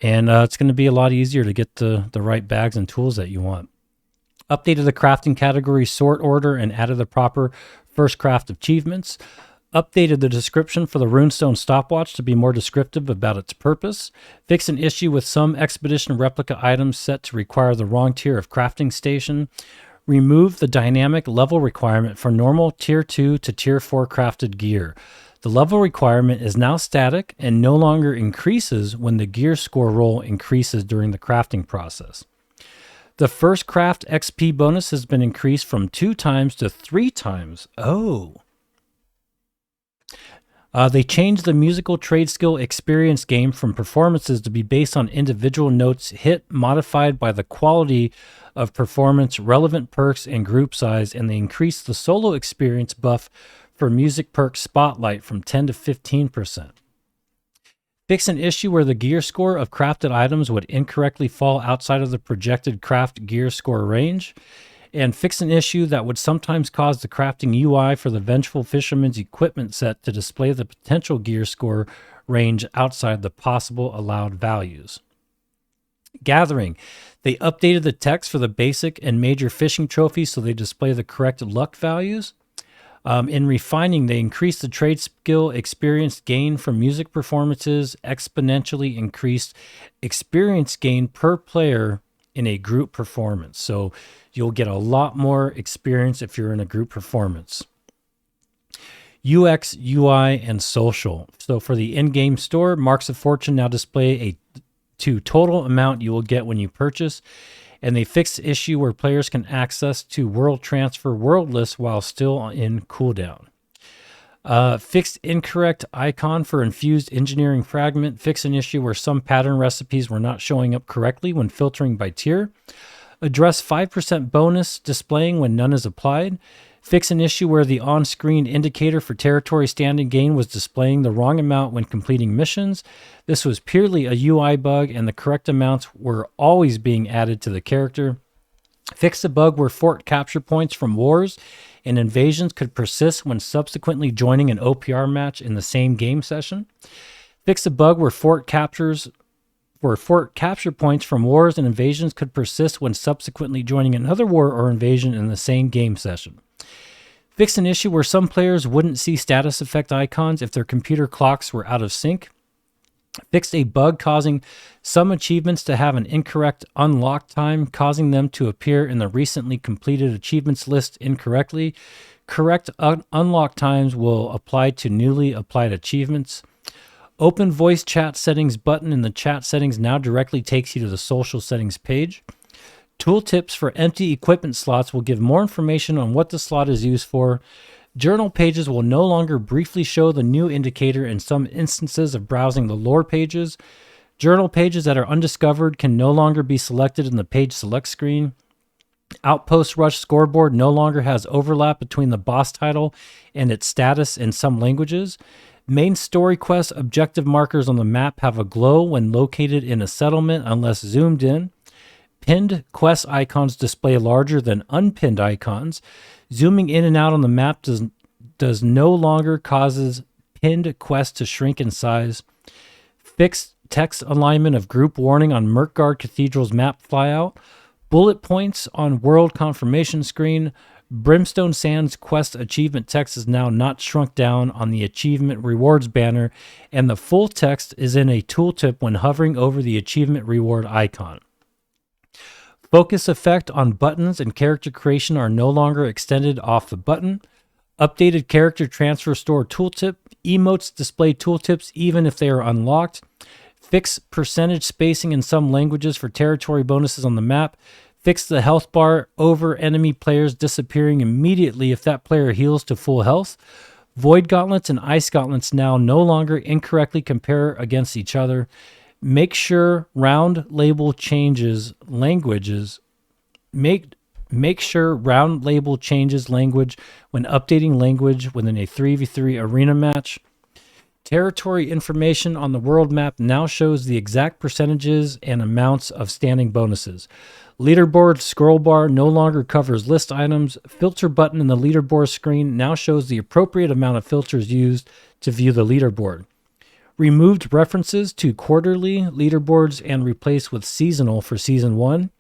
and it's going to be a lot easier to get the right bags and tools that you want. Updated the crafting category sort order and added the proper first craft achievements. Updated the description for the runestone stopwatch to be more descriptive about its purpose. Fixed an issue with some expedition replica items set to require the wrong tier of crafting station. Removed the dynamic level requirement for normal tier 2 to tier 4 crafted gear. The level requirement is now static and no longer increases when the gear score roll increases during the crafting process. The first craft XP bonus has been increased from 2 times to 3 times. Oh. They changed the musical Tradeskill experience game from performances to be based on individual notes hit, modified by the quality of performance, relevant perks, and group size, and they increased the solo experience buff for music perk Spotlight from 10 to 15%. Fix an issue where the gear score of crafted items would incorrectly fall outside of the projected craft gear score range. And fix an issue that would sometimes cause the crafting UI for the Vengeful Fisherman's equipment set to display the potential gear score range outside the possible allowed values. Gathering. They updated the text for the basic and major fishing trophies so they display the correct luck values. In refining, they increased the trade skill experience gain from music performances, exponentially increased experience gain per player in a group performance. So you'll get a lot more experience if you're in a group performance. UX, UI, and social. So for the in-game store, Marks of Fortune now display to total amount you will get when you purchase. And they fixed the issue where players can access to World Transfer World List while still in cooldown. Fixed incorrect icon for infused engineering fragment. Fix an issue where some pattern recipes were not showing up correctly when filtering by tier. Address 5% bonus displaying when none is applied. Fix an issue where the on-screen indicator for territory standing gain was displaying the wrong amount when completing missions. This was purely a UI bug, and the correct amounts were always being added to the character. Fix a bug where fort capture points from wars and invasions could persist when subsequently joining an OPR match in the same game session. Fix a bug where fort capture points from wars and invasions could persist when subsequently joining another war or invasion in the same game session. Fix an issue where some players wouldn't see status effect icons if their computer clocks were out of sync. Fixed a bug causing some achievements to have an incorrect unlock time, causing them to appear in the recently completed achievements list incorrectly. Correct unlock times will apply to newly applied achievements. Open voice chat settings button in the chat settings now directly takes you to the social settings page. Tooltips for empty equipment slots will give more information on what the slot is used for. Journal pages will no longer briefly show the new indicator in some instances of browsing the lore pages. Journal pages that are undiscovered can no longer be selected in the page select screen. Outpost Rush scoreboard no longer has overlap between the boss title and its status in some languages. Main story quest objective markers on the map have a glow when located in a settlement unless zoomed in. Pinned quest icons display larger than unpinned icons. Zooming in and out on the map does no longer causes pinned quests to shrink in size. Fixed text alignment of group warning on Mirkgard Cathedral's map flyout. Bullet points on world confirmation screen. Brimstone Sands quest achievement text is now not shrunk down on the achievement rewards banner, and the full text is in a tooltip when hovering over the achievement reward icon. Focus effect on buttons and character creation are no longer extended off the button. Updated character transfer store tooltip. Emotes display tooltips even if they are unlocked. Fix percentage spacing in some languages for territory bonuses on the map. Fix the health bar over enemy players disappearing immediately if that player heals to full health. Void gauntlets and ice gauntlets now no longer incorrectly compare against each other. Make sure round label changes languages. Make sure round label changes language when updating language within a 3v3 arena match. Territory information on the world map now shows the exact percentages and amounts of standing bonuses. Leaderboard scroll bar no longer covers list items. Filter button in the leaderboard screen now shows the appropriate amount of filters used to view the leaderboard. Removed references to quarterly leaderboards and replaced with seasonal for Season 1.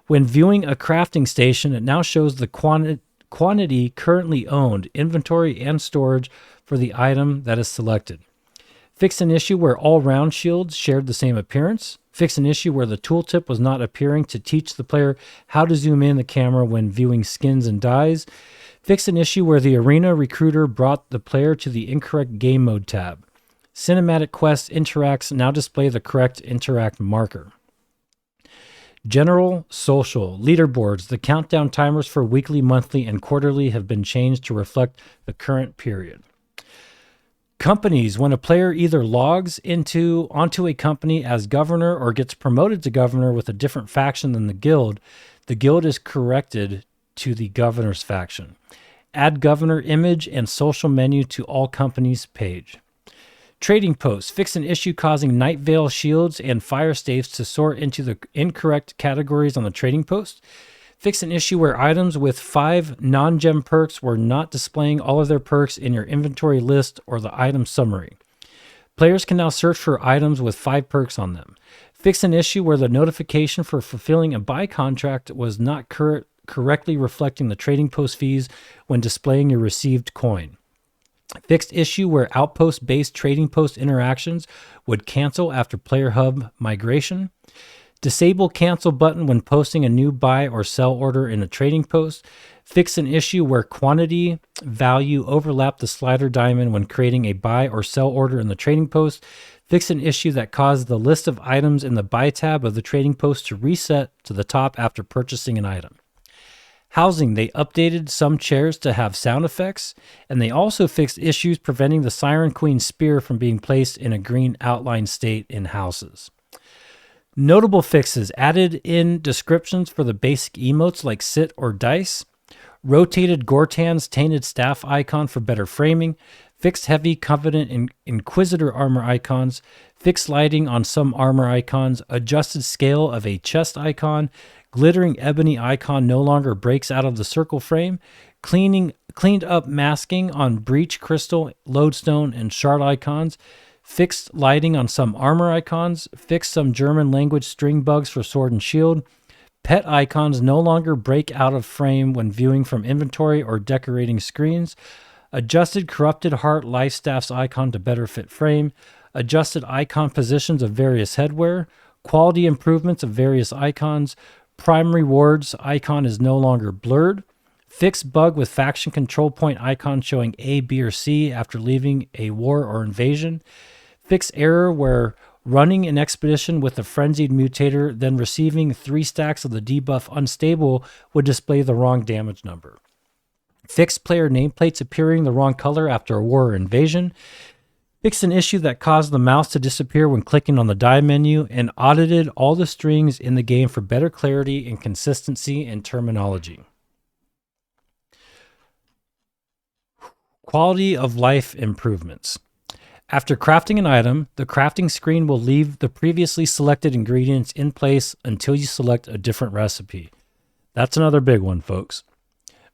When viewing a crafting station, it now shows the quantity currently owned, inventory, and storage for the item that is selected. Fix an issue where all round shields shared the same appearance. Fix an issue where the tooltip was not appearing to teach the player how to zoom in the camera when viewing skins and dyes. Fix an issue where the arena recruiter brought the player to the incorrect game mode tab. Cinematic Quest interacts now display the correct interact marker. General social leaderboards. The countdown timers for weekly, monthly, and quarterly have been changed to reflect the current period. Companies, when a player either logs onto a company as governor or gets promoted to governor with a different faction than the guild is corrected to the governor's faction. Add governor image and social menu to all companies page. Trading posts. Fix an issue causing Night Veil shields and fire staves to sort into the incorrect categories on the trading post. Fix an issue where items with 5 non-gem perks were not displaying all of their perks in your inventory list or the item summary. Players can now search for items with 5 perks on them. Fix an issue where the notification for fulfilling a buy contract was not correctly reflecting the trading post fees when displaying your received coin. Fixed issue where outpost-based trading post interactions would cancel after player hub migration. Disable cancel button when posting a new buy or sell order in a trading post. Fix an issue where quantity value overlapped the slider diamond when creating a buy or sell order in the trading post. Fix an issue that caused the list of items in the buy tab of the trading post to reset to the top after purchasing an item. Housing, they updated some chairs to have sound effects, and they also fixed issues preventing the Siren Queen spear from being placed in a green outline state in houses. Notable fixes: added in descriptions for the basic emotes like sit or dice, rotated Gortan's tainted staff icon for better framing, fixed heavy Covenant and Inquisitor armor icons, fixed lighting on some armor icons, adjusted scale of a chest icon, glittering ebony icon no longer breaks out of the circle frame, cleaned up masking on breach crystal, lodestone, and shard icons, fixed lighting on some armor icons, fixed some German language string bugs for sword and shield, pet icons no longer break out of frame when viewing from inventory or decorating screens, adjusted corrupted heart life staff's icon to better fit frame, adjusted icon positions of various headwear, quality improvements of various icons, prime rewards icon is no longer blurred, fixed bug with faction control point icon showing A, B, or C after leaving a war or invasion, fixed error where running an expedition with a frenzied mutator, then receiving 3 stacks of the debuff unstable would display the wrong damage number. Fixed player nameplates appearing the wrong color after a war or invasion. Fixed an issue that caused the mouse to disappear when clicking on the die menu, and audited all the strings in the game for better clarity and consistency in terminology. Quality of life improvements. After crafting an item, the crafting screen will leave the previously selected ingredients in place until you select a different recipe. That's another big one, folks.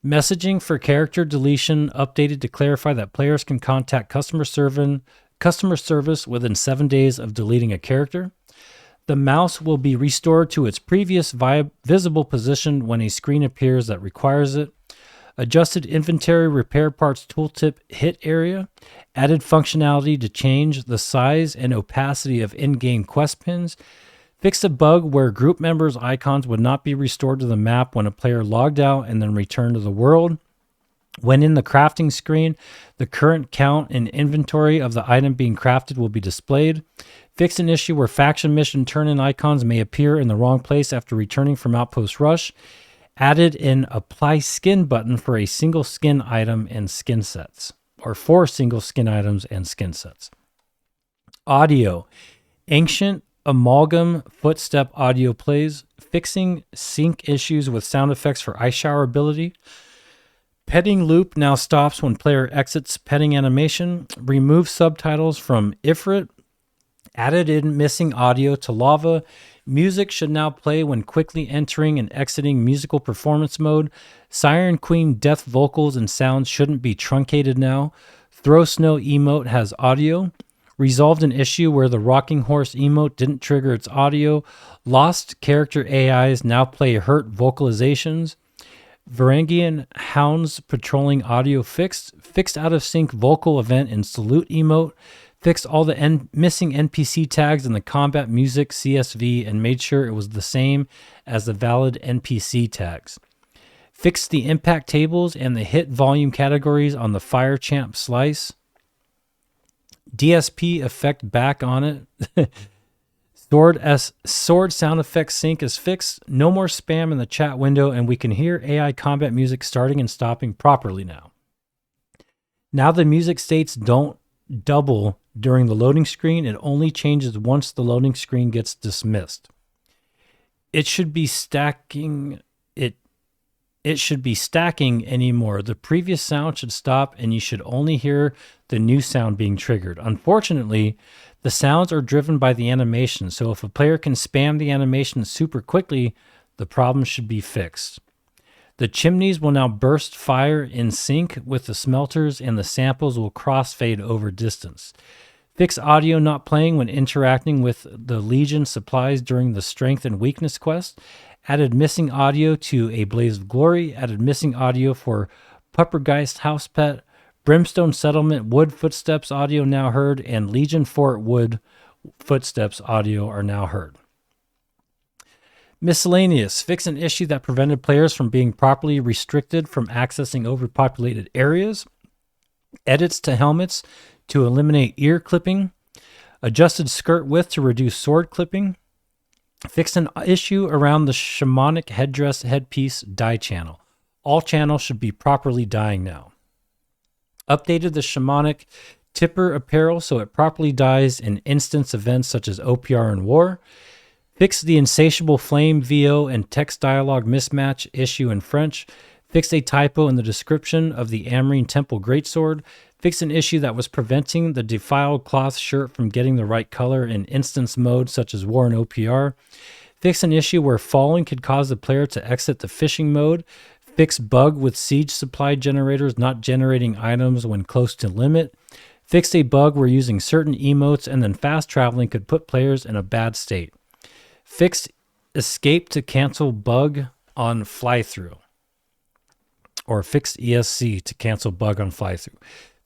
Messaging for character deletion updated to clarify that players can contact customer service within 7 days of deleting a character. The mouse will be restored to its previous visible position when a screen appears that requires it. Adjusted inventory repair parts tooltip hit area. Added functionality to change the size and opacity of in-game quest pins. Fixed a bug where group members' icons would not be restored to the map when a player logged out and then returned to the world. When in the crafting screen, the current count and inventory of the item being crafted will be displayed. Fixed an issue where faction mission turn-in icons may appear in the wrong place after returning from Outpost Rush. Added an apply skin button for a single skin item and skin sets, or 4 single skin items and skin sets. Audio. Ancient amalgam footstep audio plays, fixing sync issues with sound effects for ice shower ability. Petting loop now stops when player exits petting animation. Remove subtitles from Ifrit. Added in missing audio to lava. Music should now play when quickly entering and exiting musical performance mode. Siren Queen death vocals and sounds shouldn't be truncated now. Throw Snow emote has audio. Resolved an issue where the Rocking Horse emote didn't trigger its audio. Lost character AIs now play hurt vocalizations. Varangian Hounds patrolling audio fixed. Fixed out of sync vocal event in Salute emote. Fixed all the missing NPC tags in the combat music CSV and made sure it was the same as the valid NPC tags. Fixed the impact tables and the hit volume categories on the Fire Champ slice. DSP effect back on it. Sword sound effect sync is fixed. No more spam in the chat window, and we can hear AI combat music starting and stopping properly now. Now the music states don't double during the loading screen. It only changes once the loading screen gets dismissed. It should be stacking anymore. The previous sound should stop and you should only hear the new sound being triggered. Unfortunately, the sounds are driven by the animation, so if a player can spam the animation super quickly, the problem should be fixed. The chimneys will now burst fire in sync with the smelters, and the samples will crossfade over distance. Fix audio not playing when interacting with the Legion supplies during the Strength and Weakness quest. Added missing audio to A Blaze of Glory. Added missing audio for Puppergeist House Pet. Brimstone Settlement Wood Footsteps audio now heard, and Legion Fort Wood Footsteps audio are now heard. Miscellaneous. Fix an issue that prevented players from being properly restricted from accessing overpopulated areas. Edits to helmets to eliminate ear clipping. Adjusted skirt width to reduce sword clipping. Fix an issue around the shamanic headdress headpiece dye channel. All channels should be properly dyeing now. Updated the shamanic tipper apparel so it properly dyes in instance events such as OPR and war. Fix the insatiable flame VO and text dialogue mismatch issue in French. Fix a typo in the description of the Amarine Temple Greatsword. Fix an issue that was preventing the defiled cloth shirt from getting the right color in instance mode such as war and OPR. Fix an issue where falling could cause the player to exit the fishing mode. Fix bug with siege supply generators not generating items when close to limit. Fix a bug where using certain emotes and then fast traveling could put players in a bad state. Fixed escape to cancel bug on fly-through. Or fixed ESC to cancel bug on fly-through.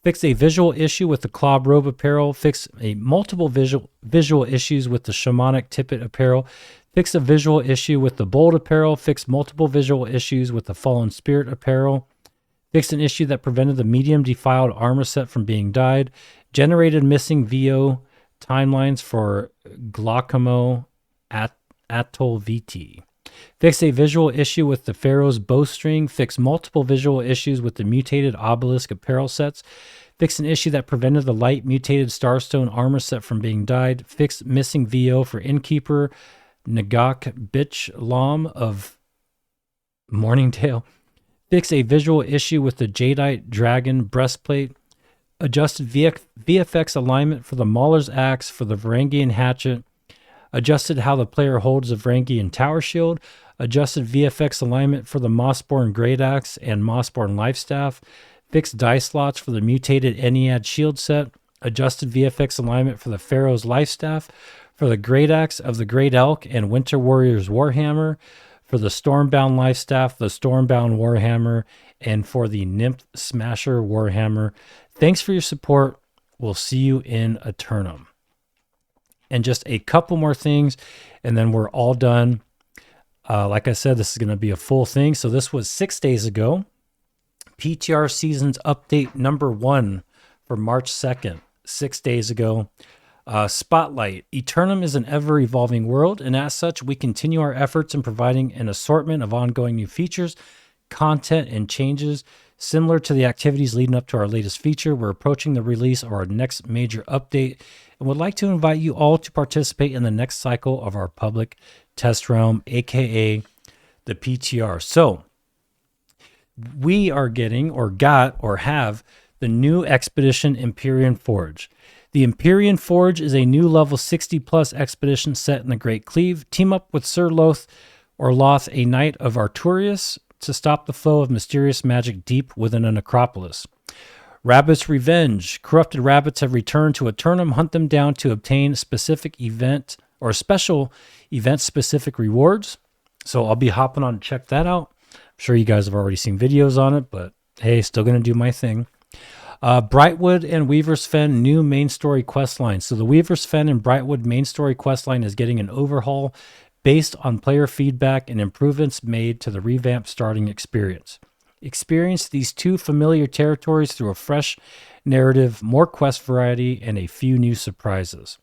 Fix a visual issue with the Clob Robe apparel. Fix a multiple visual issues with the Shamanic Tippet apparel. Fix a visual issue with the Bold apparel. Fix multiple visual issues with the Fallen Spirit apparel. Fix an issue that prevented the medium defiled armor set from being dyed. Generated missing VO timelines for Glaucomo Atoll VT. Fix a visual issue with the Pharaoh's bowstring. Fix multiple visual issues with the mutated obelisk apparel sets. Fix an issue that prevented the light mutated Starstone armor set from being dyed. Fix missing VO for Innkeeper Nagak Bitch Lam of Morningdale. Fix a visual issue with the Jadeite Dragon breastplate. Adjusted VFX alignment for the Mauler's Axe for the Varangian Hatchet. Adjusted how the player holds the Varangian Tower Shield. Adjusted VFX alignment for the Mossborn Greataxe and Mossborn Lifestaff. Fixed die slots for the mutated Ennead Shield set. Adjusted VFX alignment for the Pharaoh's Lifestaff. For the Greataxe of the Great Elk and Winter Warrior's Warhammer. For the Stormbound Lifestaff, the Stormbound Warhammer, and for the Nymph Smasher Warhammer. Thanks for your support. We'll see you in Eternum. And just a couple more things, and then we're all done. Like I said, this is going to be a full thing. So this was 6 days ago. PTR Seasons update number 1 for March 2nd, 6 days ago. Spotlight. Eternum is an ever-evolving world, and as such, we continue our efforts in providing an assortment of ongoing new features, content, and changes. Similar to the activities leading up to our latest feature, we're approaching the release of our next major update and would like to invite you all to participate in the next cycle of our public test realm, aka the PTR. So we are getting or got or have the new Expedition Empyrean Forge. The Empyrean Forge is a new level 60 plus expedition set in the Great Cleave. Team up with Sir Loth, a knight of Arturius, to stop the flow of mysterious magic deep within a necropolis. Rabbit's Revenge. Corrupted rabbits have returned to Eternum. Hunt them down to obtain specific event or special event-specific rewards. So I'll be hopping on to check that out. I'm sure you guys have already seen videos on it, but hey, still going to do my thing. Brightwood and Weaver's Fen new main story quest line. So the Weaver's Fen and Brightwood main story quest line is getting an overhaul based on player feedback and improvements made to the revamped starting experience. Experience these two familiar territories through a fresh narrative, more quest variety, and a few new surprises.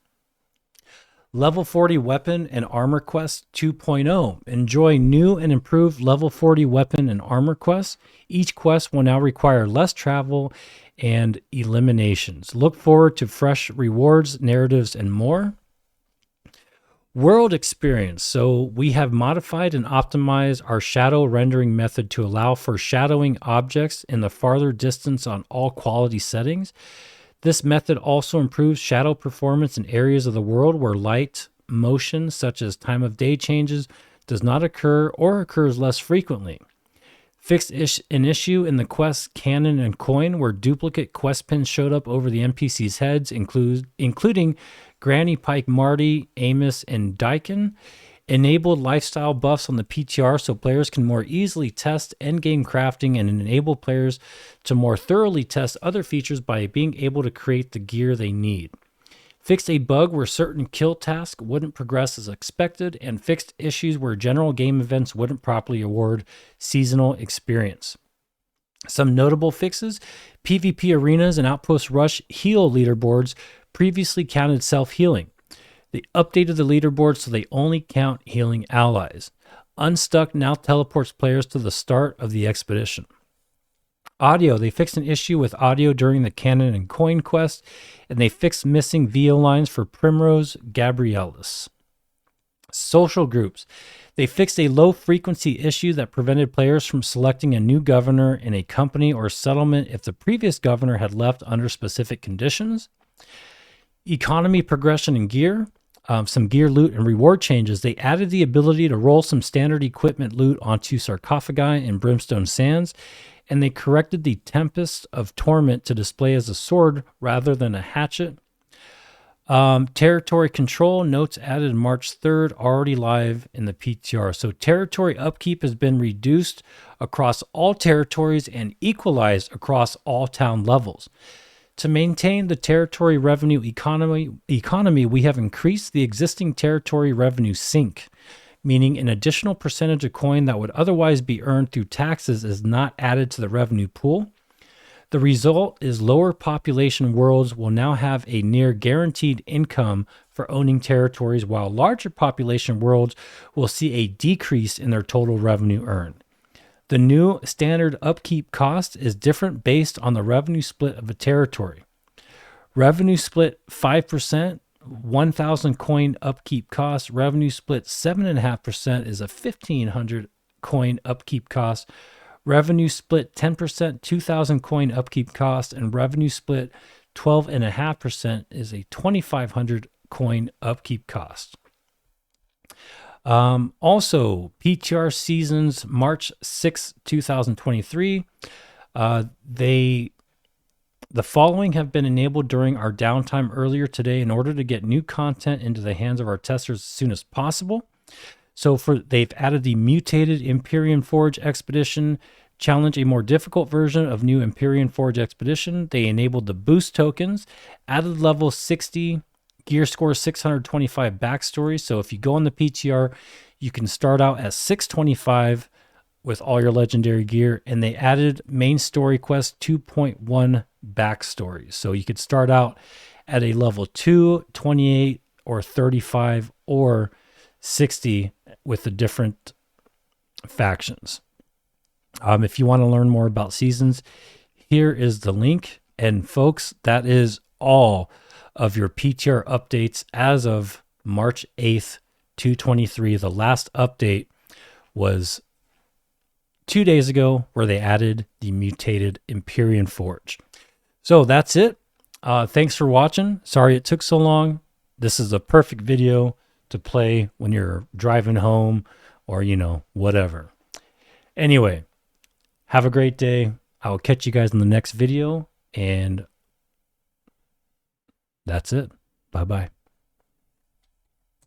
Level 40 Weapon and Armor Quest 2.0. Enjoy new and improved Level 40 Weapon and Armor Quests. Each quest will now require less travel and eliminations. Look forward to fresh rewards, narratives, and more. World experience. So we have modified and optimized our shadow rendering method to allow for shadowing objects in the farther distance on all quality settings. This method also improves shadow performance in areas of the world where light, motion, such as time of day changes, does not occur or occurs less frequently. Fixed an issue in the quest Cannon and Coin where duplicate quest pins showed up over the NPCs' heads, including Granny Pike Marty, Amos, and Dyken. Enabled lifestyle buffs on the PTR so players can more easily test endgame crafting and enable players to more thoroughly test other features by being able to create the gear they need. Fixed a bug where certain kill tasks wouldn't progress as expected, and fixed issues where general game events wouldn't properly award seasonal experience. Some notable fixes: PvP arenas and Outpost Rush heal leaderboards previously counted self-healing. They updated the leaderboard so they only count healing allies. Unstuck now teleports players to the start of the expedition. Audio. They fixed an issue with audio during the Cannon and Coin quest, and they fixed missing VO lines for Primrose Gabrielis. Social groups. They fixed a low-frequency issue that prevented players from selecting a new governor in a company or settlement if the previous governor had left under specific conditions. Economy progression and gear. Some gear loot and reward changes. They added the ability to roll some standard equipment loot onto sarcophagi in Brimstone Sands, and they corrected the Tempest of Torment to display as a sword rather than a hatchet. Territory control, notes added March 3rd, already live in the PTR. So territory upkeep has been reduced across all territories and equalized across all town levels. To maintain the territory revenue economy, we have increased the existing territory revenue sink, meaning an additional percentage of coin that would otherwise be earned through taxes is not added to the revenue pool. The result is lower population worlds will now have a near guaranteed income for owning territories, while larger population worlds will see a decrease in their total revenue earned. The new standard upkeep cost is different based on the revenue split of a territory. Revenue split 5%, 1,000 coin upkeep cost. Revenue split 7.5% is a 1,500 coin upkeep cost. Revenue split 10%, 2,000 coin upkeep cost. And revenue split 12.5% is a 2,500 coin upkeep cost. Also, PTR Seasons, March 6, 2023. The following have been enabled during our downtime earlier today in order to get new content into the hands of our testers as soon as possible. So they've added the mutated Empyrean Forge Expedition challenge, a more difficult version of new Empyrean Forge Expedition. They enabled the boost tokens, added level 60, gear score 625 backstory. So if you go on the PTR, you can start out at 625 with all your legendary gear. And they added main story quest 2.1 backstories. So you could start out at a level 2, 28, or 35, or 60 with the different factions. If you want to learn more about Seasons, here is the link. And folks, that is all of your PTR updates as of March 8th, 2023. The last update was 2 days ago where they added the mutated Empyrean Forge. So that's it. Thanks for watching. Sorry it took so long. This is a perfect video to play when you're driving home or, whatever. Anyway, have a great day. I will catch you guys in the next video, and that's it. Bye-bye.